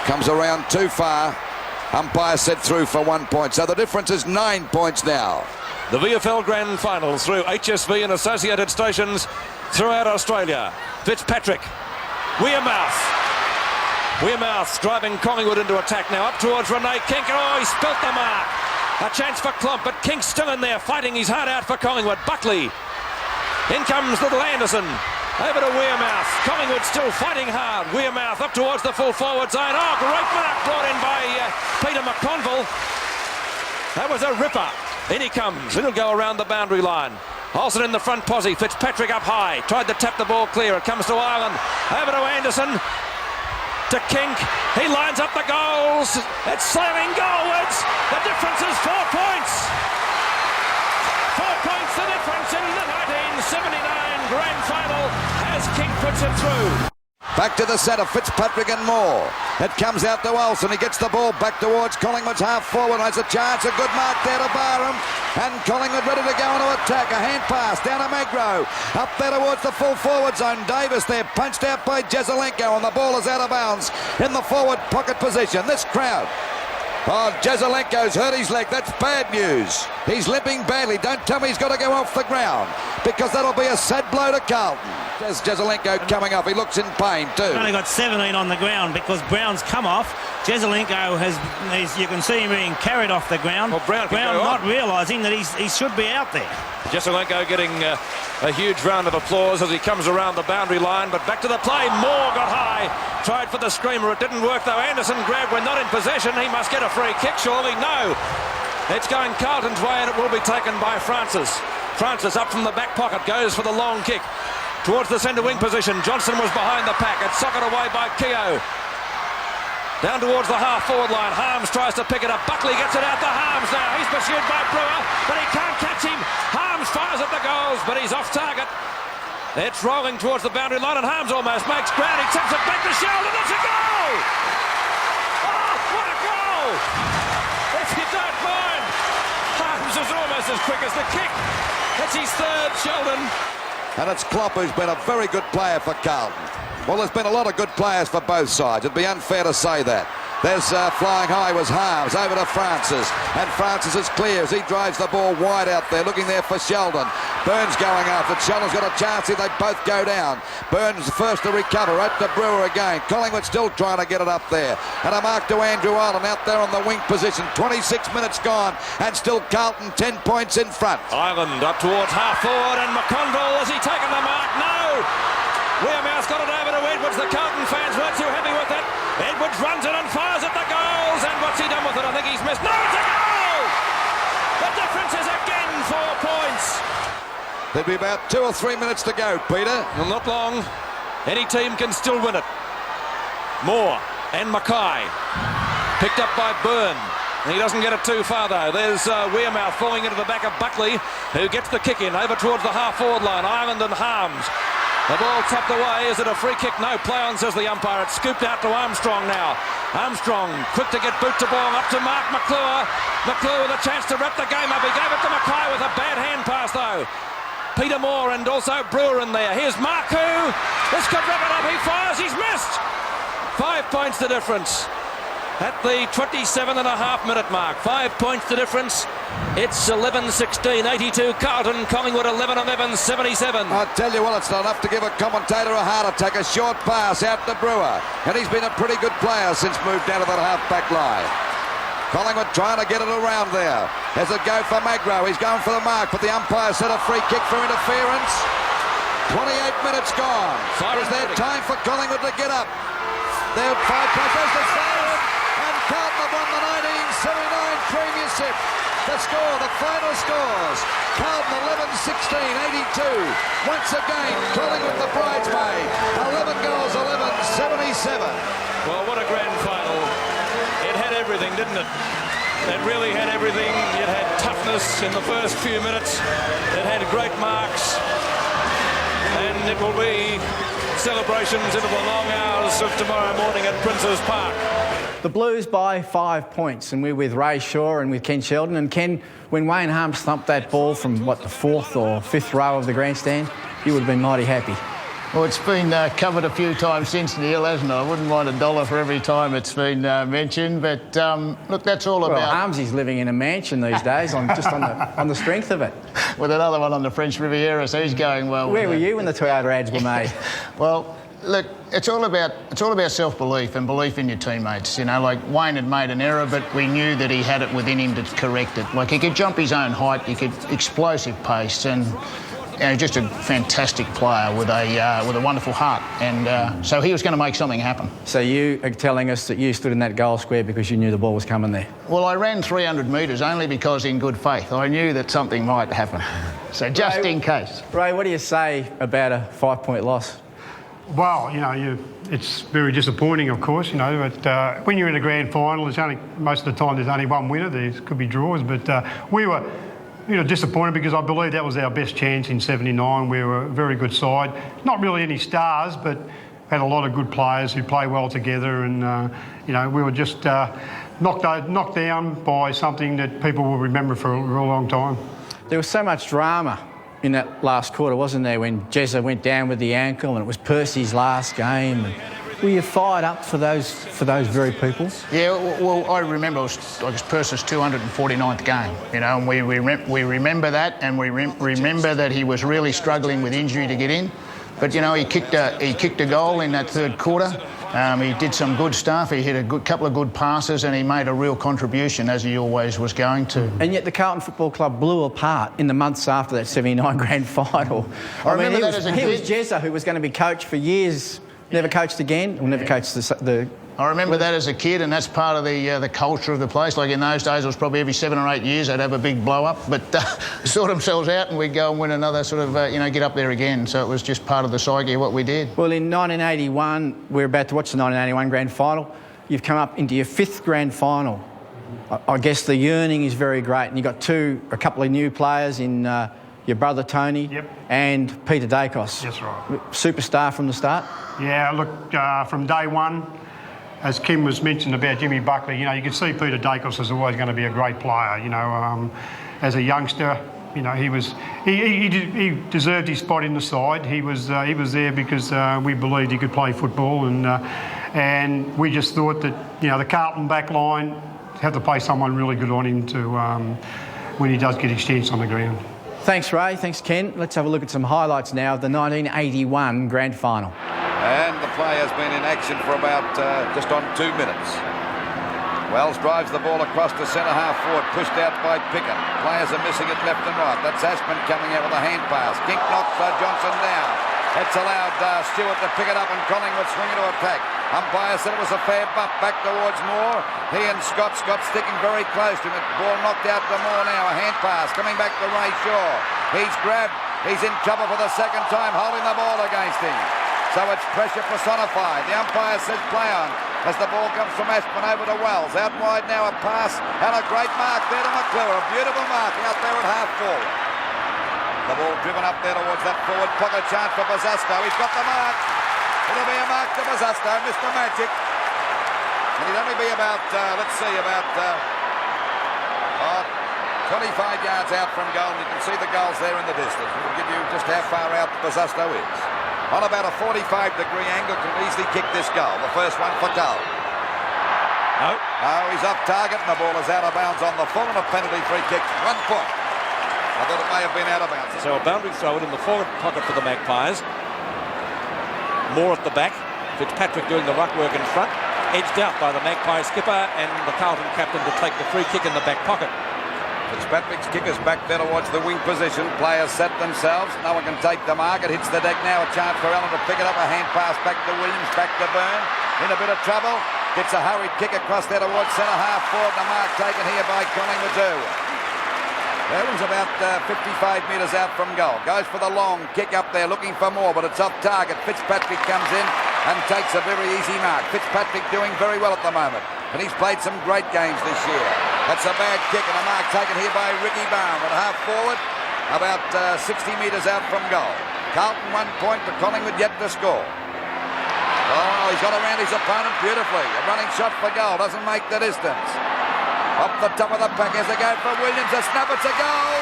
Comes around too far. Umpire set through for 1 point. So the difference is 9 points now. The VFL Grand Final through HSV and associated stations throughout Australia. Fitzpatrick. Wearmouth driving Collingwood into attack now. Up towards Renee Kink. Oh, he spilt the mark. A chance for Klomp, but Kink's still in there fighting his heart out for Collingwood. Buckley. In comes little Anderson. Over to Wearmouth. Collingwood still fighting hard. Wearmouth up towards the full forward zone. Oh, great mark brought in by Peter McConville. That was a ripper. In he comes. It'll go around the boundary line. Olsen in the front posse. Fitzpatrick up high. Tried to tap the ball clear. It comes to Ireland. Over to Anderson. To Kink. He lines up the goals. It's sailing goalwards. The difference is 4 points. 4 points the difference in the 1979 Grand Final as Kink puts it through. Back to the centre, Fitzpatrick and Moore. It comes out to Olsen. He gets the ball back towards Collingwood's half-forward. Has a chance, a good mark there to Barham. And Collingwood ready to go into attack. A hand pass down to Magro. Up there towards the full forward zone. Davis there, punched out by Jezelenko, and the ball is out of bounds in the forward pocket position. This crowd. Oh, Jezelenko's hurt his leg. That's bad news. He's limping badly. Don't tell me he's got to go off the ground, because that'll be a sad blow to Carlton. Jezelenko coming off. He looks in pain too. Only got 17 on the ground because Brown's come off. Jezelenko you can see him being carried off the ground. Well, Brown not realising that he should be out there. Jezelenko getting a huge round of applause as he comes around the boundary line, but back to the play. Moore got high, tried for the screamer. It didn't work though. Anderson grabbed. We're not in possession. He must get a free kick, surely. No. It's going Carlton's way and it will be taken by Francis. Francis up from the back pocket goes for the long kick towards the centre wing position. Johnson was behind the pack. It's socked away by Keogh. Down towards the half-forward line. Harms tries to pick it up. Buckley gets it out to Harms now. He's pursued by Brewer, but he can't catch him. Harms fires at the goals, but he's off target. It's rolling towards the boundary line, and Harms almost makes ground. He tips it back to Sheldon. It's a goal! Oh, what a goal! If you don't mind, Harms was almost as quick as the kick. That's his third, Sheldon. And it's Klopp who's been a very good player for Carlton. Well, there's been a lot of good players for both sides. It'd be unfair to say that. There's flying high was Harms over to Francis, and Francis is clear as he drives the ball wide out there, looking there for Sheldon. Burns going after it. Sheldon's got a chance here. They both go down. Burns first to recover. Out to Brewer again. Collingwood still trying to get it up there. And a mark to Andrew Ireland out there on the wing position. 26 minutes gone, and still Carlton 10 points in front. Ireland up towards half forward, and McConville, has he taken the mark? No! Wearmouth's got it over to Edwards. The Carlton fans weren't too happy with it. Edwards runs it and fires at the goals. And what's he done with it? I think he's missed. No, it's a goal! The difference is again 4 points. There'll be about 2 or 3 minutes to go, Peter. Well, not long. Any team can still win it. Moore and Mackay. Picked up by Byrne. He doesn't get it too far though. There's Wearmouth falling into the back of Buckley, who gets the kick in over towards the half-forward line. Ireland and Harms. The ball tapped away. Is it a free kick? No. Play on, says the umpire. It's scooped out to Armstrong now. Armstrong quick to get boot to ball up to Mark McClure. McClure with a chance to wrap the game up. He gave it to Mackay with a bad hand pass though. Peter Moore and also Brewer in there. Here's Marku. This could wrap it up. He fires. He's missed. 5 points the difference. At the 27.5-minute mark. 5 points the difference. It's 11-16, 82 Carlton, Collingwood 11-11, 77. I tell you what, it's not enough to give a commentator a heart attack. A short pass out to Brewer. And he's been a pretty good player since moved down to that half-back line. Collingwood trying to get it around there. As it go for Magro. He's going for the mark, but the umpire set a free kick for interference. 28 minutes gone. Is there time for Collingwood to get up? They're 5 points. There's the save. And Carlton have won the 1979 premiership. The score, the final scores. Carlton 11-16, 82. Once again, Collingwood the bridesmaid. 11 goals, 11-77. Well, what a grand final. It had everything, didn't it? It really had everything. It had toughness in the first few minutes. It had great marks. And it will be celebrations into the long hours of tomorrow morning at Princes Park. The Blues by 5 points, and we're with Ray Shaw and with Ken Sheldon. And Ken, when Wayne Harms thumped that ball from, what, the 4th or 5th row of the grandstand, you would have been mighty happy. Well, it's been covered a few times since Neil, hasn't it? I wouldn't mind $1 for every time it's been mentioned, but look, that's all about... Well, Harmsy's living in a mansion these days, on the strength of it. With another one on the French Riviera, so he's going well. Where were you when the Toyota ads were made? Well, look, it's all about self-belief and belief in your teammates. You know, like Wayne had made an error, but we knew that he had it within him to correct it. Like he could jump his own height, he could explosive pace, and you know, just a fantastic player with a wonderful heart. And so he was going to make something happen. So you are telling us that you stood in that goal square because you knew the ball was coming there? Well, I ran 300 metres only because, in good faith, I knew that something might happen. So just Ray, in case. Ray, what do you say about a 5-point loss? Well, you know, it's very disappointing, of course, you know, but when you're in a grand final, most of the time there's only one winner. There could be draws, but we were, you know, disappointed because I believe that was our best chance in 79. We were a very good side. Not really any stars, but had a lot of good players who play well together, and you know, we were just knocked down by something that people will remember for a real long time. There was so much drama in that last quarter, wasn't there, when Jezza went down with the ankle and it was Percy's last game. And were you fired up for those very people? Yeah, well, I remember it was Percy's 249th game, you know, and we remember that, and we remember that he was really struggling with injury to get in. But, you know, he kicked a goal in that third quarter. He did some good stuff. He hit a couple of good passes and he made a real contribution, as he always was going to. And yet the Carlton Football Club blew apart in the months after that 79 grand final. I remember that as a he was kid. Jezza, who was going to be coach for years, never coached again, or never coached the I remember that as a kid, and that's part of the culture of the place. Like in those days, it was probably every 7 or 8 years they'd have a big blow-up, but sort themselves out and we'd go and win another sort of, you know, get up there again. So it was just part of the psyche of what we did. Well, in 1981, we're about to watch the 1981 grand final. You've come up into your 5th grand final. I guess the yearning is very great, and you've got a couple of new players in your brother Tony and Peter Dacos. That's right. Superstar from the start. Yeah, look, from day one, as Kim was mentioning about Jimmy Buckley, you know, you could see Peter Dacos was always going to be a great player. You know, as a youngster, you know, he deserved his spot in the side. He was there because we believed he could play football, and we just thought that, you know, the Carlton back line had to play someone really good on him to when he does get his chance on the ground. Thanks, Ray. Thanks, Ken. Let's have a look at some highlights now of the 1981 grand final. And the play has been in action for about just on 2 minutes. Wells drives the ball across to centre-half forward, pushed out by Pickett. Players are missing it left and right. That's Ashman coming out with a hand pass. Kink knocks Johnson down. It's allowed Stewart to pick it up and Collingwood swing into attack. Umpire said it was a fair bump back towards Moore. He and Scott sticking very close to him. Ball knocked out to Moore now. A hand pass coming back to Ray Shaw. He's grabbed. He's in trouble for the second time, holding the ball against him. So it's pressure personified. The umpire says play on as the ball comes from Ashman over to Wells. Out wide now, a pass and a great mark there to McClure. A beautiful mark out there at half forward. The ball driven up there towards that forward pocket, chance for Bozasto. He's got the mark. It'll be a mark to Bozasto, Mr. Magic. And he'd only be about, 25 yards out from goal. And you can see the goals there in the distance. We'll give you just how far out Bozasto is. On about a 45-degree angle, can easily kick this goal. The first one for Cole. No, he's off target and the ball is out of bounds on the full and a penalty free kick. 1 point. I thought it may have been out of bounds. So a boundary throw in the forward pocket for the Magpies. Moore at the back. Fitzpatrick doing the ruck work in front. Edged out by the Magpie skipper and the Carlton captain to take the free kick in the back pocket. Fitzpatrick's kick is back there towards the wing position. Players set themselves. No one can take the mark. It hits the deck now. A chance for Allen to pick it up. A hand pass back to Williams. Back to Byrne. In a bit of trouble. Gets a hurried kick across there towards centre-half forward. The mark taken here by Collingwood. That was about 55 metres out from goal. Goes for the long kick up there, looking for more, but it's off target. Fitzpatrick comes in and takes a very easy mark. Fitzpatrick doing very well at the moment, and he's played some great games this year. That's a bad kick and a mark taken here by Ricky Bowen at half forward, about 60 metres out from goal. Carlton 1 point, but Collingwood yet to score. Oh, he's got around his opponent beautifully. A running shot for goal, doesn't make the distance. Up the top of the pack as they go for Williams. A snap, it's a goal.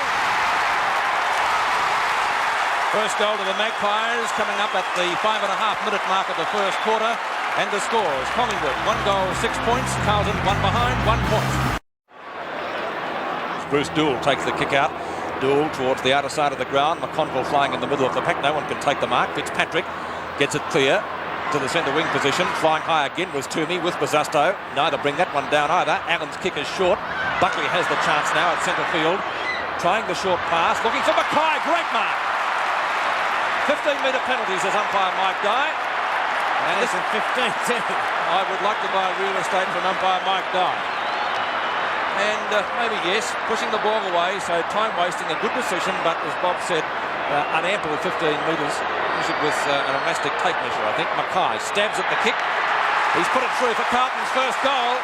First goal to the Magpies coming up at the 5.5-minute mark of the first quarter. And the score is Collingwood 1 goal, 6 points. Carlton 1 behind, 1 point. Bruce Doull takes the kick out. Doull towards the outer side of the ground. McConville flying in the middle of the pack. No one can take the mark. Fitzpatrick gets it clear to the centre wing position. Flying high again was Toomey with Bozasto. Neither bring that one down either. Allen's kick is short. Buckley has the chance now at centre field. Trying the short pass. Looking for Mackay. Great mark. 15-metre penalties as umpire Mike Dye. And this is 15 too. I would like to buy real estate from umpire Mike Dye. And maybe yes, pushing the ball away, so time wasting, a good decision, but as Bob said, an ample 15 metres. With an elastic tape measure, I think. Mackay stabs at the kick. He's put it through for Carlton's first goal.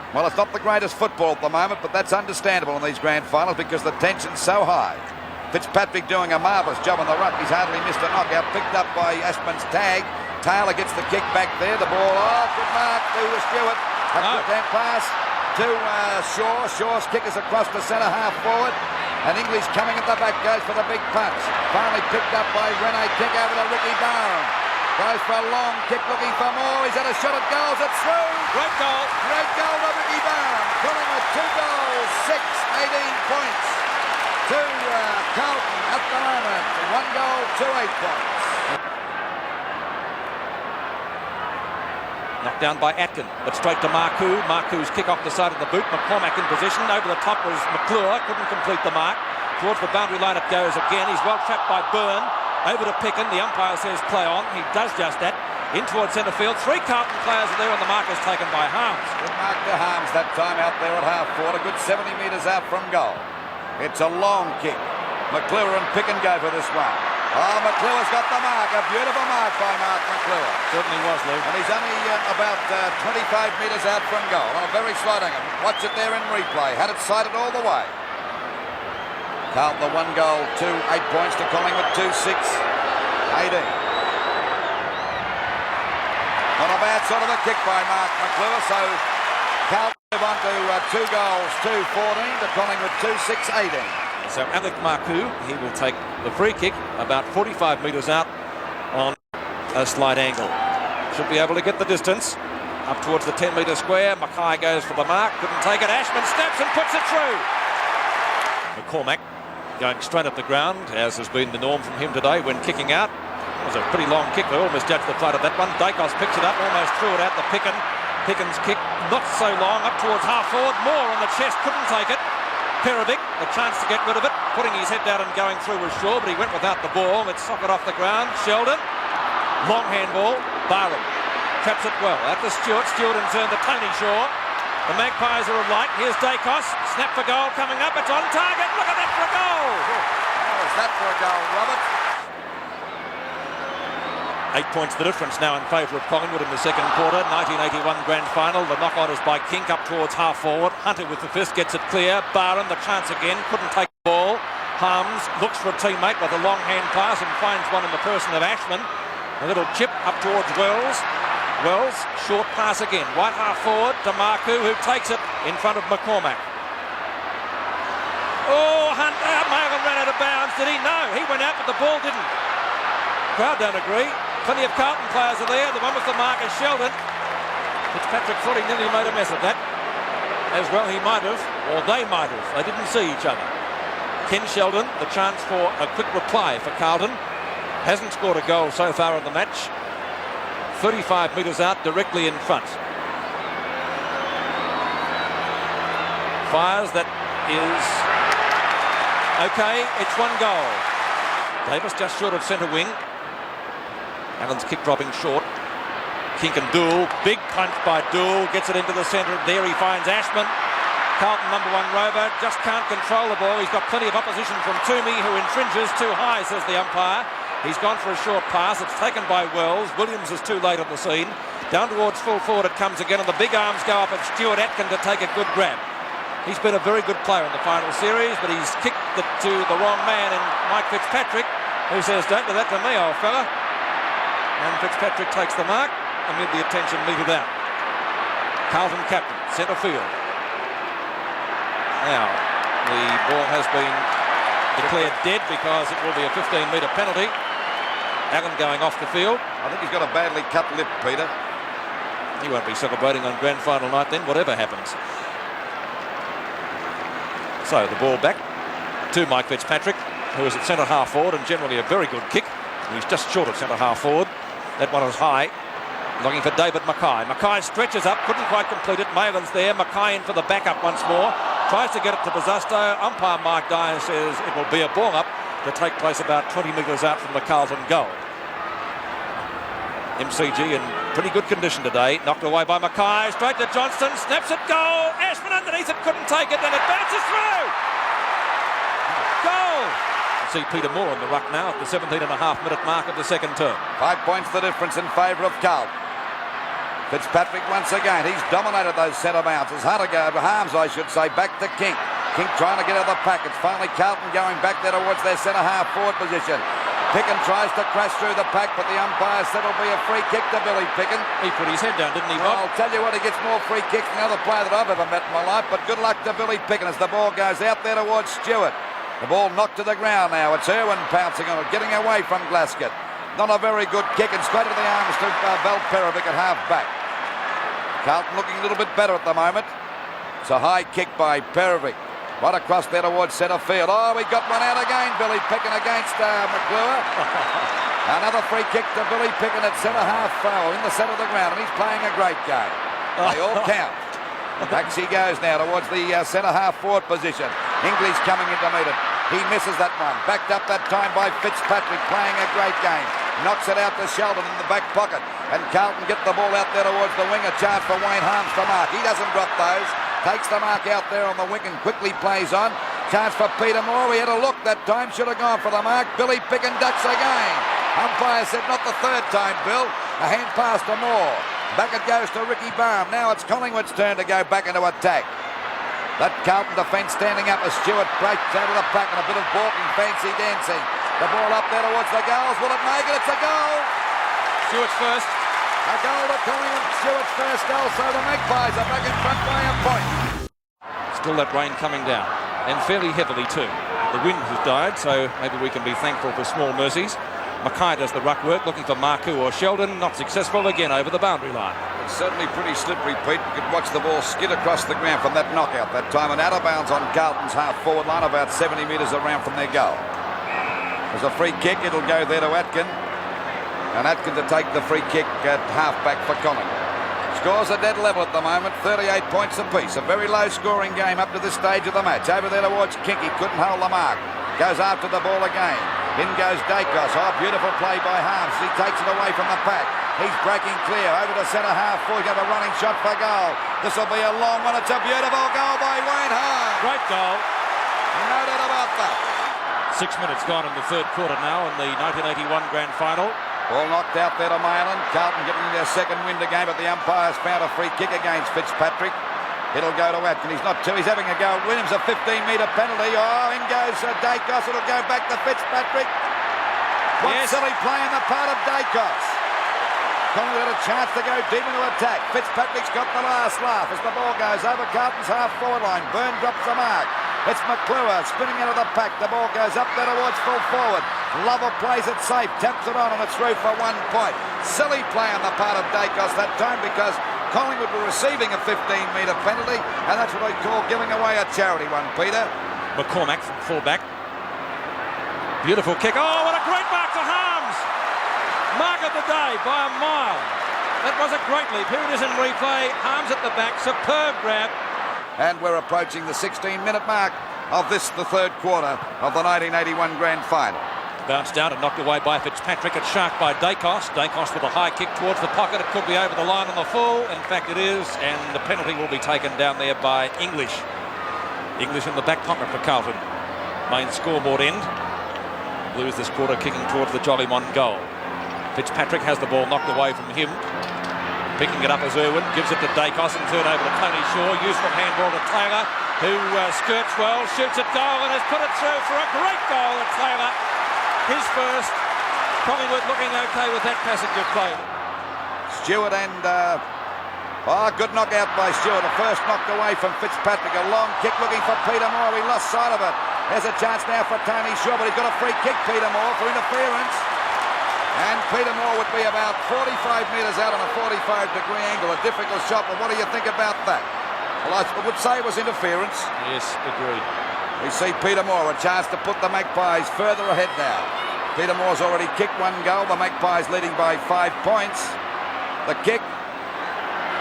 Well, it's not the greatest football at the moment, but that's understandable in these grand finals because the tension's so high. Fitzpatrick doing a marvellous job on the ruck. He's hardly missed a knockout. Picked up by Ashman's tag. Taylor gets the kick back there. The ball, good mark to Stewart. A good hand pass to Shaw. Shaw's kick is across the centre half forward. And English coming at the back, goes for the big punch. Finally picked up by Rene. Kick over to Ricky Bowen. Goes for a long kick, looking for more. He's had a shot at goals. It's through. Great goal. Great goal to Ricky Bowen. Collingwood 2 goals, 6, 18 points to Carlton at the moment. 1 goal, to 8 points. Knocked down by Atkin, but straight to Marcoux. Marcoux's kick off the side of the boot. McCormack in position. Over the top was McClure. Couldn't complete the mark. Towards the boundary line it goes again. He's well trapped by Byrne. Over to Picken. The umpire says play on. He does just that. In towards centre field. 3 Carlton players are there and the mark is taken by Harms. Good mark to Harms that time out there at half forward. A good 70 metres out from goal. It's a long kick. McClure and Picken go for this one. Oh, McClure's got the mark. A beautiful mark by Mark McClure. Certainly was, Lou. And he's only about 25 metres out from goal on a very slight angle. Watch it there in replay. Had it sighted all the way. Carlton the 1 goal, 2, 8 points to Collingwood, 2, 6, 18. Not a bad sort of a kick by Mark McClure, so Carlton move on to 2 goals, 2-14 to Collingwood, 2, 6, 18. So Alec Marcoux, he will take the free kick about 45 metres out on a slight angle. Should be able to get the distance up towards the 10-metre square. Mackay goes for the mark, couldn't take it. Ashman snaps and puts it through. McCormack going straight up the ground, as has been the norm from him today when kicking out. It was a pretty long kick. They almost judged the flight of that one. Dacos picks it up, almost threw it out to Picken. Picken's kick not so long, up towards half forward. Moore on the chest, couldn't take it. Perovic, a chance to get rid of it, putting his head down and going through was Shaw, but he went without the ball. It's socket off the ground. Sheldon, long handball. Barham traps it well. Out to Stewart. Stewart in turn to Tony Shaw. The Magpies are alight. Here's Dacos. Snap for goal coming up. It's on target. Look at that for a goal. How is that for a goal, Robert? 8 points the difference now in favour of Collingwood in the second quarter. 1981 grand final. The knock-on is by Kink up towards half forward. Hunter with the fist gets it clear. Barham the chance again. Couldn't take the ball. Harms looks for a teammate with a long hand pass and finds one in the person of Ashman. A little chip up towards Wells. Wells, short pass again. White half forward to Marcoux, who takes it in front of McCormack. Oh, Hunter, Magan ran out of bounds. Did he? No, he went out, but the ball didn't. Crowd don't agree. Plenty of Carlton players are there. The one with the mark is Sheldon. Fitzpatrick thought he nearly made a mess of that. As well he might have, or they might have. They didn't see each other. Ken Sheldon, the chance for a quick reply for Carlton. Hasn't scored a goal so far in the match. 35 metres out, directly in front. Fires, that is okay. It's 1 goal. Davis just short of centre wing. Allen's kick dropping short. Kink and Dool. Big punch by Dool. Gets it into the centre. There he finds Ashman. Carlton number 1 rover. Just can't control the ball. He's got plenty of opposition from Toomey, who infringes too high, says the umpire. He's gone for a short pass. It's taken by Wells. Williams is too late on the scene. Down towards full forward it comes again, and the big arms go up at Stuart Atkin to take a good grab. He's been a very good player in the final series, but he's kicked it to the wrong man in Mike Fitzpatrick, who says, "Don't do that to me, old fella." And Fitzpatrick takes the mark amid the attention meted out. Carlton captain, centre field. Now, the ball has been declared dead because it will be a 15-metre penalty. Allen going off the field. I think he's got a badly cut lip, Peter. He won't be celebrating on grand final night then, whatever happens. So the ball back to Mike Fitzpatrick, who is at centre half forward and generally a very good kick. He's just short of centre half forward. That one is high. Looking for David Mackay. Mackay stretches up, couldn't quite complete it. Maitland's there. Mackay in for the backup once more. Tries to get it to Buzasto. Umpire Mark Dyer says it will be a ball up to take place about 20 metres out from the Carlton goal. MCG in pretty good condition today. Knocked away by Mackay. Straight to Johnston. Snaps it. Goal. Ashman underneath it. Couldn't take it. Then it bounces through. Goal. See Peter Moore on the ruck now at the 17.5-minute mark of the second term. 5 points the difference in favour of Carlton. Fitzpatrick once again. He's dominated those centre bounces. Harms, I should say, back to King. King trying to get out of the pack. It's finally Carlton going back there towards their centre half forward position. Picken tries to crash through the pack, but the umpire said it'll be a free kick to Billy Picken. He put his head down, didn't he, Bob? Well, I'll tell you what, he gets more free kicks than any other player that I've ever met in my life, but good luck to Billy Picken as the ball goes out there towards Stewart. The ball knocked to the ground now. It's Irwin pouncing on it, getting away from Glasgow. Not a very good kick, and straight to the arms to Val Perovic at half back. Carlton looking a little bit better at the moment. It's a high kick by Perovic. Right across there towards centre field. Oh, we got one out again. Billy Picken against McClure. Another free kick to Billy Picken at centre half foul in the centre of the ground, and he's playing a great game. They all count. Back he goes now towards the centre half forward position. English coming in to meet it. He misses that one. Backed up that time by Fitzpatrick, playing a great game. Knocks it out to Sheldon in the back pocket. And Carlton get the ball out there towards the wing. A chance for Wayne Harms to mark. He doesn't drop those. Takes the mark out there on the wing and quickly plays on. Chance for Peter Moore. We had a look that time. Should have gone for the mark. Billy Picken ducks again. Umpire said not the third time, Bill. A hand pass to Moore. Back it goes to Ricky Baum. Now it's Collingwood's turn to go back into attack. That Carlton defence standing up as Stewart breaks out of the pack and a bit of balking, fancy dancing. The ball up there towards the goals. Will it make it? It's a goal. Stewart's first. A goal to Collingwood. Stewart's first goal. So the Magpies are back in front by a point. Still that rain coming down, and fairly heavily too. The wind has died, so maybe we can be thankful for small mercies. Mackay does the ruck work, looking for Marku or Sheldon. Not successful again over the boundary line. It's certainly pretty slippery, Pete. You could watch the ball skid across the ground from that knockout that time, and out of bounds on Carlton's half-forward line, about 70 metres around from their goal. There's a free kick. It'll go there to Atkin. And Atkin to take the free kick at half-back for Collingwood. Scores are dead level at the moment, 38 points apiece. A very low-scoring game up to this stage of the match. Over there towards Kinky, couldn't hold the mark. Goes after the ball again. In goes Dacos. Oh, beautiful play by Harms. He takes it away from the pack. He's breaking clear over to centre half. He's got a running shot for goal. This will be a long one. It's a beautiful goal by Wayne Harms. Great goal. No doubt about that. 6 minutes gone in the third quarter now in the 1981 grand final. Ball knocked out there to Mayland. Carlton getting their second win of the game, but the umpire's found a free kick against Fitzpatrick. It'll go to Atkin. He's not two. He's having a go. Williams a 15-metre penalty. Oh, in goes Dacos. It'll go back to Fitzpatrick. What silly play on the part of Dacos. Collingwood had a chance to go deep into attack. Fitzpatrick's got the last laugh as the ball goes over Carlton's half-forward line. Byrne drops the mark. It's McClure spinning out of the pack. The ball goes up there towards full forward. Lover plays it safe, taps it on, and it's through for 1 point. Silly play on the part of Dacos that time because Collingwood were receiving a 15-metre penalty, and that's what I call giving away a charity one, Peter. McCormack from full-back. Beautiful kick. Oh, what a great mark to Harms. Mark of the day by a mile. That was a great leap. Here it is in replay. Harms at the back. Superb grab. And we're approaching the 16-minute mark of this, the third quarter of the 1981 grand final. Bounced down and knocked away by Fitzpatrick. It's sharked by Dacos. Dacos with a high kick towards the pocket. It could be over the line on the full. In fact, it is. And the penalty will be taken down there by English. English in the back pocket for Carlton. Main scoreboard end. Blues this quarter kicking towards the Jollymon goal. Fitzpatrick has the ball knocked away from him. Picking it up as Irwin, gives it to Dacos and turn over to Tony Shaw. Useful handball to Taylor, who skirts well, shoots at goal and has put it through for a great goal at Taylor. His first. Collingwood looking okay with that passage of play. Stewart and... good knockout by Stewart. The first knocked away from Fitzpatrick. A long kick looking for Peter Moore. He lost sight of it. There's a chance now for Tony Shaw, but he's got a free kick, Peter Moore, for interference. And Peter Moore would be about 45 metres out on a 45-degree angle. A difficult shot, but what do you think about that? Well, I would say it was interference. Yes, agreed. We see Peter Moore, a chance to put the Magpies further ahead now. Peter Moore's already kicked one goal. The Magpies leading by 5 points. The kick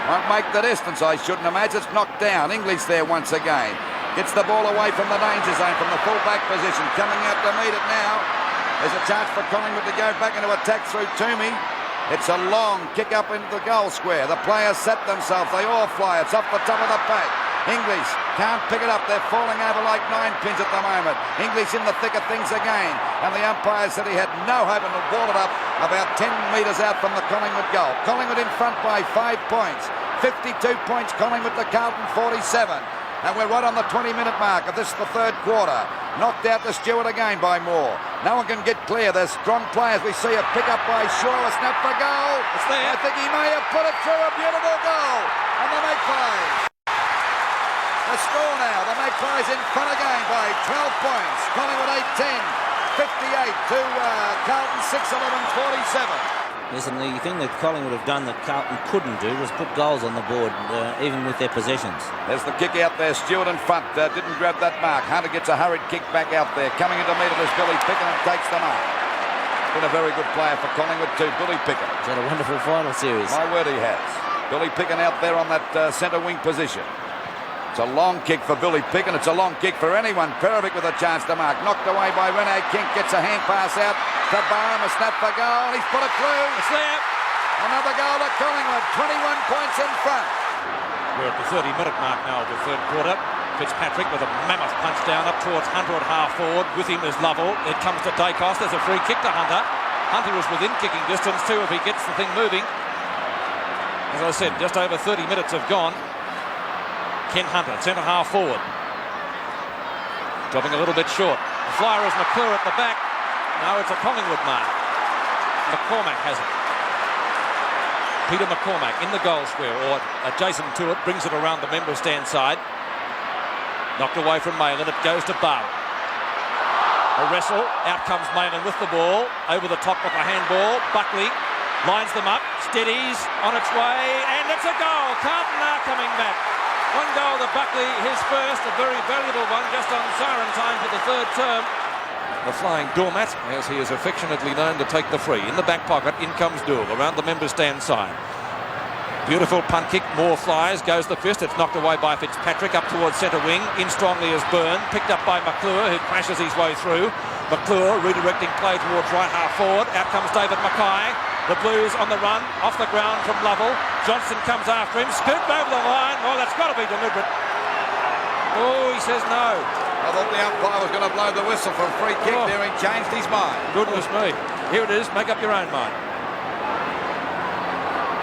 won't make the distance, I shouldn't imagine. It's knocked down. English there once again. Gets the ball away from the danger zone, from the full-back position. Coming out to meet it now. There's a chance for Collingwood to go back into attack through Toomey. It's a long kick up into the goal square. The players set themselves. They all fly. It's off the top of the pack. English can't pick it up. They're falling over like 9 pins at the moment. English in the thick of things again. And the umpire said he had no hope and will ball it up about 10 metres out from the Collingwood goal. Collingwood in front by 5 points. 52 points Collingwood to Carlton 47. And we're right on the 20-minute mark of this, the third quarter. Knocked out to Stewart again by Moore. No one can get clear. There's strong players. We see a pick-up by Shaw. A snap for goal. It's there. I think he may have put it through. A beautiful goal. And the Magpies. The score now. The Magpies in front again by 12 points. Collingwood 8-10. 58 to Carlton 6-11, 47. Yes, and the thing that Collingwood have done that Carlton couldn't do was put goals on the board, even with their possessions. There's the kick out there. Stewart in front. Didn't grab that mark. Hunter gets a hurried kick back out there. Coming into meet is Billy Picken and takes the mark. Been a very good player for Collingwood too, Billy Picken. He's had a wonderful final series. My word, he has. Billy Picken out there on that centre wing position. It's a long kick for Billy Picken. It's a long kick for anyone. Perovic with a chance to mark. Knocked away by Rene King. Gets a hand pass out to Barham. A snap for goal. He's put it through. It's there. Another goal to Collingwood. 21 points in front. We're at the 30-minute mark now of the third quarter. Fitzpatrick with a mammoth punch down up towards Hunter at half forward. With him is Lovell. It comes to Dacos. There's a free kick to Hunter. Hunter is within kicking distance too if he gets the thing moving. As I said, just over 30 minutes have gone. Ken Hunter, centre half forward. Dropping a little bit short. The flyer is McClure at the back. No, it's a Collingwood mark. McCormack has it. Peter McCormack in the goal square, or adjacent to it, brings it around the member stand side. Knocked away from Malin. It goes to Barr. A wrestle. Out comes Malin with the ball. Over the top of a handball. Buckley lines them up. Steadies on its way. And it's a goal. Carlton are coming back. One goal to Buckley, his first, a very valuable one, just on siren time for the third term. The flying doormat, as he is affectionately known, to take the free. In the back pocket, in comes Dool, around the member stand side. Beautiful punt kick, more flies, goes the fist. It's knocked away by Fitzpatrick, up towards centre wing. In strongly is Byrne, picked up by McClure, who crashes his way through. McClure redirecting play towards right half forward. Out comes David Mackay. The Blues on the run, off the ground from Lovell. Johnston comes after him, scooped over the line. Oh, that's got to be deliberate. Oh, he says no. I thought the umpire was going to blow the whistle for a free kick there. He changed his mind. Goodness me. Here it is. Make up your own mind.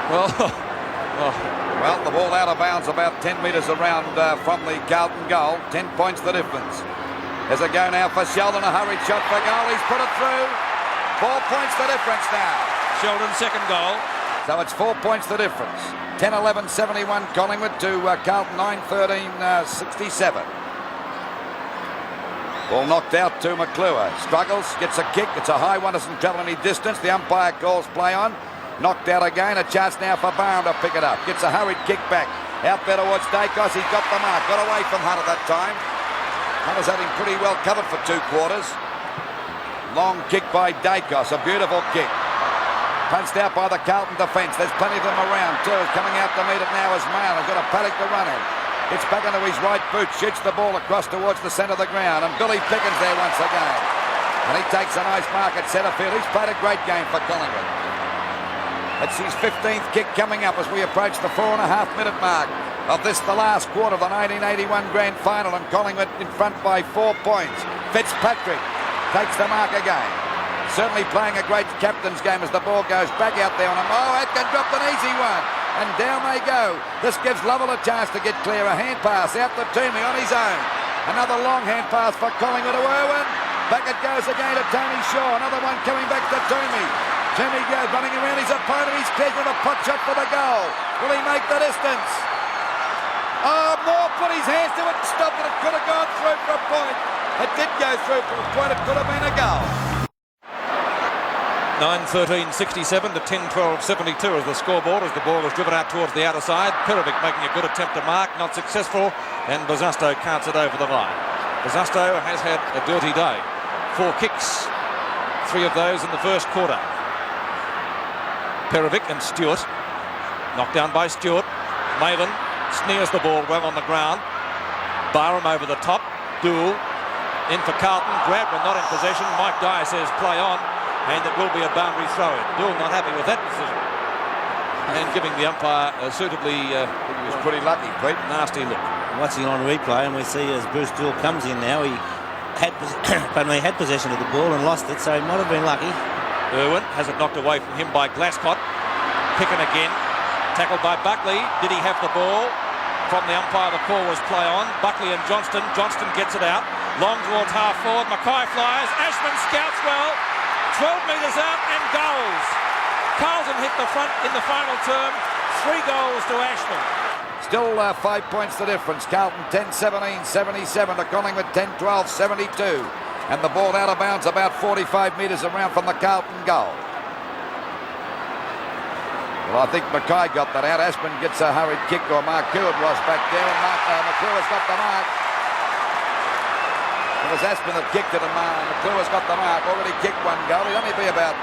Well, well, the ball out of bounds about 10 metres around from the Carlton goal. 10 points the difference. There's a go now for Sheldon. A hurried shot for goal. He's put it through. 4 points the difference now. Sheldon's second goal. So it's 4 points the difference. 10-11, 71 Collingwood to Carlton 9-13, 67. Ball knocked out to McClure. Struggles, gets a kick. It's a high one, doesn't travel any distance. The umpire calls play on. Knocked out again. A chance now for Barham to pick it up. Gets a hurried kick back. Out there towards Dacos. He's got the mark. Got away from Hunter that time. Hunter's had him pretty well covered for 2 quarters. Long kick by Dacos. A beautiful kick. Punched out by the Carlton defence. There's plenty of them around too. Coming out to meet it now is Mail. Got a paddock to run in. Gets back into his right boot. Shoots the ball across towards the centre of the ground. And Billy Pickens there once again. And he takes a nice mark at centre field. He's played a great game for Collingwood. It's his 15th kick coming up as we approach the 4.5-minute mark of this, the last quarter of the 1981 grand final. And Collingwood in front by 4 points. Fitzpatrick takes the mark again. Certainly playing a great captain's game as the ball goes back out there on him. Oh, Atkin dropped an easy one. And down they go. This gives Lovell a chance to get clear. A hand pass out to Toomey on his own. Another long hand pass for Collingwood to Irwin. Back it goes again to Tony Shaw. Another one coming back to Toomey. Toomey goes running around his opponent. He's cleared with a pot shot for the goal. Will he make the distance? Oh, Moore put his hands to it and stopped it. It could have gone through for a point. It did go through for a point. It could have been a goal. 9-13-67 to 10-12-72 as the scoreboard, as the ball is driven out towards the outer side. Perovic making a good attempt to mark, not successful, and Bosustow carts it over the line. Bosustow has had a dirty day. 4 kicks, 3 of those in the first quarter. Perovic and Stewart, knocked down by Stewart. Malin sneers the ball well on the ground. Barham over the top. Dool in for Carlton. Grabber not in possession. Mike Dyer says play on. And it will be a boundary throw-in. Dool not happy with that decision. And giving the umpire a suitably... he was pretty lucky, Pete. Nasty look. Watching on replay, and we see as Bruce Dool comes in now, he had possession of the ball and lost it, so he might have been lucky. Irwin has it knocked away from him by Glasscott. Picken again. Tackled by Buckley. Did he have the ball? From the umpire, the call was play on. Buckley and Johnston. Johnston gets it out. Long towards half forward. Mackay flies. Ashman scouts well. 12 metres out and goals. Carlton hit the front in the final term. 3 goals to Ashman. Still 5 points the difference. Carlton 10-17-77 to Collingwood 10-12-72. And the ball out of bounds about 45 metres around from the Carlton goal. Well, I think Mackay got that out. Aspin gets a hurried kick, or Marku it was back there, and McClure's got the mark. It was Aspin that kicked it, and McClure's got the mark. Already kicked one goal. He'd only be about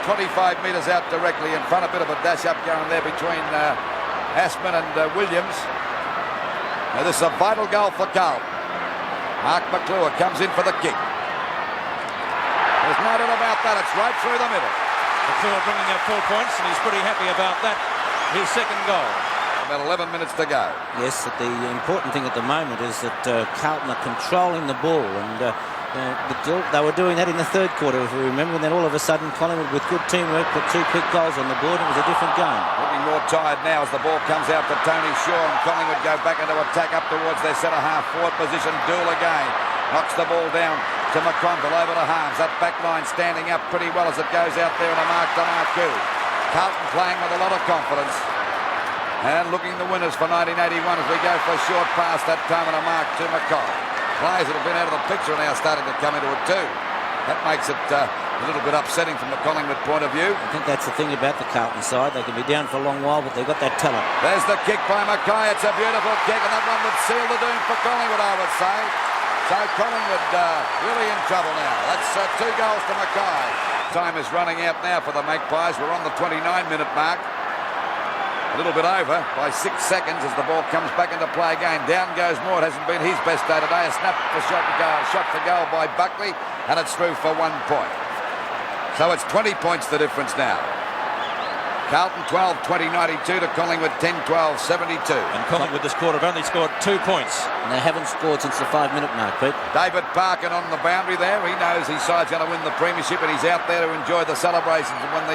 25 metres out directly in front. A bit of a dash-up going there between Aspin and Williams. Now, this is a vital goal for Carlton. Mark McClure comes in for the kick. There's no doubt about that. It's right through the middle. McClure bringing up 4 points, and he's pretty happy about that. His second goal. About 11 minutes to go. Yes, the important thing at the moment is that Carlton are controlling the ball, and they were doing that in the third quarter, if you remember, and then all of a sudden Collingwood, with good teamwork, put 2 quick goals on the board, and it was a different game. Looking more tired now as the ball comes out to Tony Shaw, and Collingwood go back into attack up towards their centre-half forward position. Dool again knocks the ball down to McConville over to Harms. That back line standing up pretty well as it goes out there in a mark to Marku. Carlton playing with a lot of confidence and looking the winners for 1981 as we go for a short pass that time and a mark to Mackay. Players that have been out of the picture are now starting to come into it too. That makes it a little bit upsetting from the Collingwood point of view. I think that's the thing about the Carlton side. They can be down for a long while, but they've got that talent. There's the kick by Mackay. It's a beautiful kick, and that one would seal the doom for Collingwood, I would say. So Collingwood really in trouble now. That's 2 goals to Mackay. Time is running out now for the Magpies. We're on the 29-minute mark. A little bit over by 6 seconds as the ball comes back into play again. Down goes Moore. It hasn't been his best day today. A snap for shot for goal by Buckley, and it's through for 1 point. So it's 20 points the difference now. Carlton 12-20-92 to Collingwood 10-12-72. And Collingwood this quarter have only scored 2 points. And they haven't scored since the 5-minute mark, Pete. David Parkin on the boundary there. He knows his side's going to win the premiership, and he's out there to enjoy the celebrations when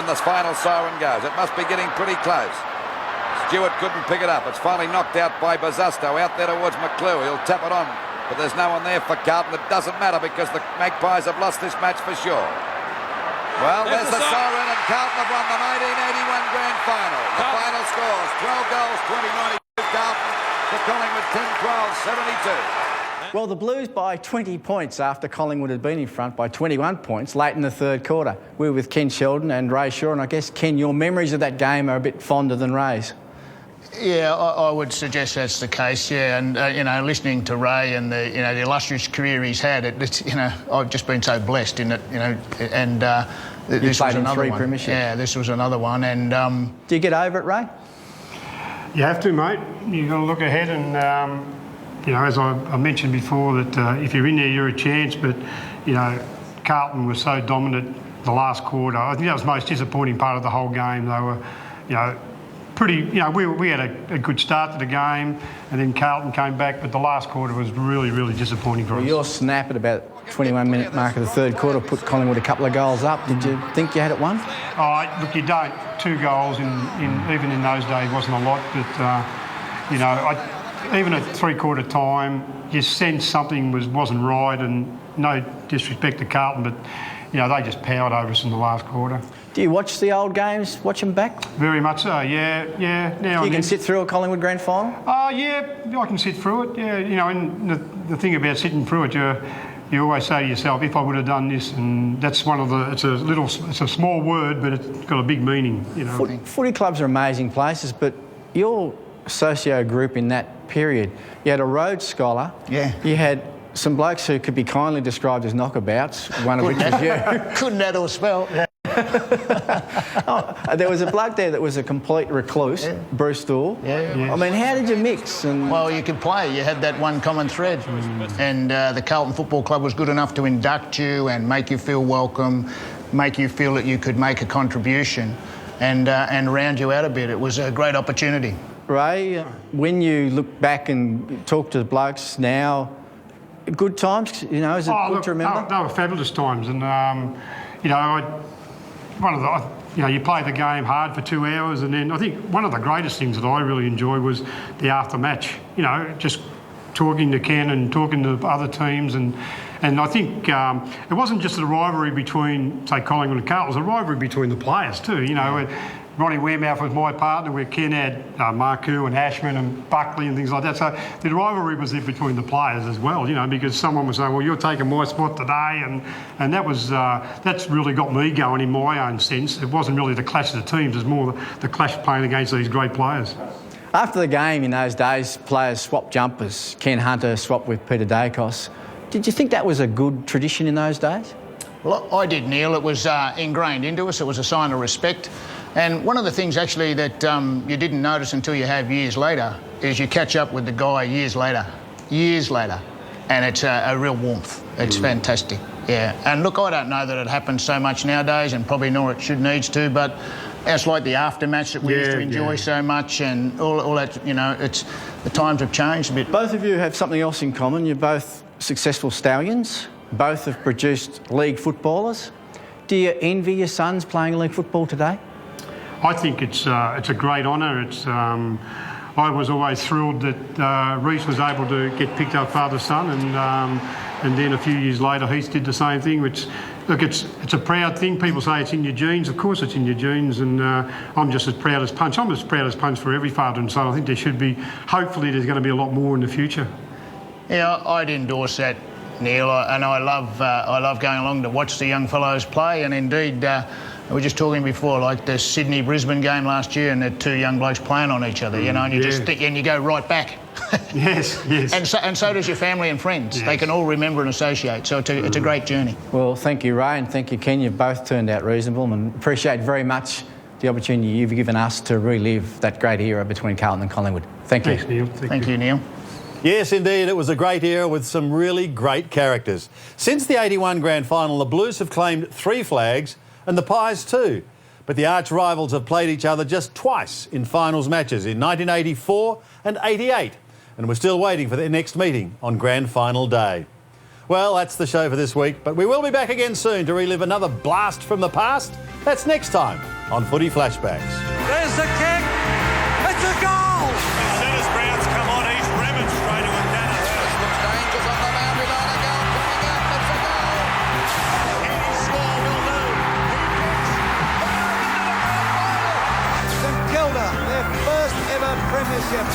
the final siren goes. It must be getting pretty close. Stewart couldn't pick it up. It's finally knocked out by Bazusto out there towards McClure. He'll tap it on, but there's no one there for Carlton. It doesn't matter because the Magpies have lost this match for sure. Well, there's the siren, and Carlton have won the 1981 grand final. The final scores 12 goals, 20-92 Carlton to Collingwood 10-12-72. Well, the Blues by 20 points after Collingwood had been in front by 21 points late in the third quarter. We were with Ken Sheldon and Ray Shaw, and I guess, Ken, your memories of that game are a bit fonder than Ray's. Yeah, I would suggest that's the case. Yeah, and listening to Ray and the illustrious career he's had, I've just been so blessed in it. And this was another one. Premierships. Yeah, this was another one. And do you get over it, Ray? You have to, mate. You've got to look ahead, and as I mentioned before, that if you're in there, you're a chance. But Carlton was so dominant the last quarter. I think that was the most disappointing part of the whole game. They were, pretty, we had a good start to the game, and then Carlton came back, but the last quarter was really, really disappointing for us. Your snap at about 21-minute mark of the third quarter put Collingwood a couple of goals up. Did you think you had it won? Oh, look, you don't. 2 goals even in those days wasn't a lot, but even at three-quarter time, you sensed something wasn't right, and no disrespect to Carlton, but they just powered over us in the last quarter. Do you watch the old games? Watch them back? Very much so. Yeah. Now you can sit through a Collingwood grand final? Oh, yeah, I can sit through it. Yeah, and the thing about sitting through it, you always say to yourself, if I would have done this, and that's one of the. It's a small word, but it's got a big meaning. Footy clubs are amazing places, but your socio group in that period, you had a Rhodes Scholar. Yeah. You had some blokes who could be kindly described as knockabouts, one of which was you. Couldn't add or spell. Yeah. There was a bloke there that was a complete recluse, yeah. Bruce Dool. Yeah. I mean, how did you mix? Well, you could play. You had that one common thread. And the Carlton Football Club was good enough to induct you and make you feel welcome, make you feel that you could make a contribution and round you out a bit. It was a great opportunity. Ray, when you look back and talk to the blokes now, good times, is it good to remember? They were fabulous times, and you play the game hard for 2 hours, and then I think one of the greatest things that I really enjoyed was the after-match. Just talking to Ken and talking to other teams, and I think it wasn't just a rivalry between, say, Collingwood and Carlton. It was a rivalry between the players too. Ronnie Wearmouth was my partner, where Ken had Marku and Ashman and Buckley and things like that. So the rivalry was there between the players as well, you know, because someone was saying, well, you're taking my spot today, and that was that's really got me going in my own sense. It wasn't really the clash of the teams, it was more the clash playing against these great players. After the game in those days, players swapped jumpers. Ken Hunter swapped with Peter Dacos. Did you think that was a good tradition in those days? Well, I did, Neil. It was ingrained into us. It was a sign of respect. And one of the things actually that you didn't notice until you have years later is you catch up with the guy years later, and it's a real warmth. It's fantastic, yeah. And look, I don't know that it happens so much nowadays, and probably nor it needs to, but it's like the aftermatch that we used to enjoy so much, and all that, you know, it's the times have changed a bit. Both of you have something else in common. You're both successful stallions. Both have produced league footballers. Do you envy your sons playing league football today? I think it's a great honour. I was always thrilled that Reece was able to get picked up father-son, and then a few years later Heath did the same thing. Which, look, it's a proud thing. People say it's in your genes. Of course, it's in your genes, and I'm just as proud as Punch. I'm as proud as Punch for every father and son. I think there should be. Hopefully, there's going to be a lot more in the future. Yeah, I'd endorse that, Neil, and I love going along to watch the young fellows play, and indeed. We were just talking before, like the Sydney-Brisbane game last year, and the two young blokes playing on each other, you know, and you just think, and you go right back. Yes. And so does your family and friends. Yes. They can all remember and associate. So it's a great journey. Well, thank you, Ray, and thank you, Ken. You've both turned out reasonable, and appreciate very much the opportunity you've given us to relive that great era between Carlton and Collingwood. Thank you. Thanks, Neil. Thank you, Neil. Yes, indeed, it was a great era with some really great characters. Since the 81 grand final, the Blues have claimed 3 flags and the Pies 2. But the arch rivals have played each other just twice in finals matches, in 1984 and 88. And we're still waiting for their next meeting on grand final day. Well, that's the show for this week, but we will be back again soon to relive another blast from the past. That's next time on Footy Flashbacks. There's the kick. It's a goal. As soon as Brown's come on, he's remonstrated with Dennis. Looks dangerous on the boundary line. A goal coming up. It's a goal. Any score will do. St Kilda, their first ever premiership.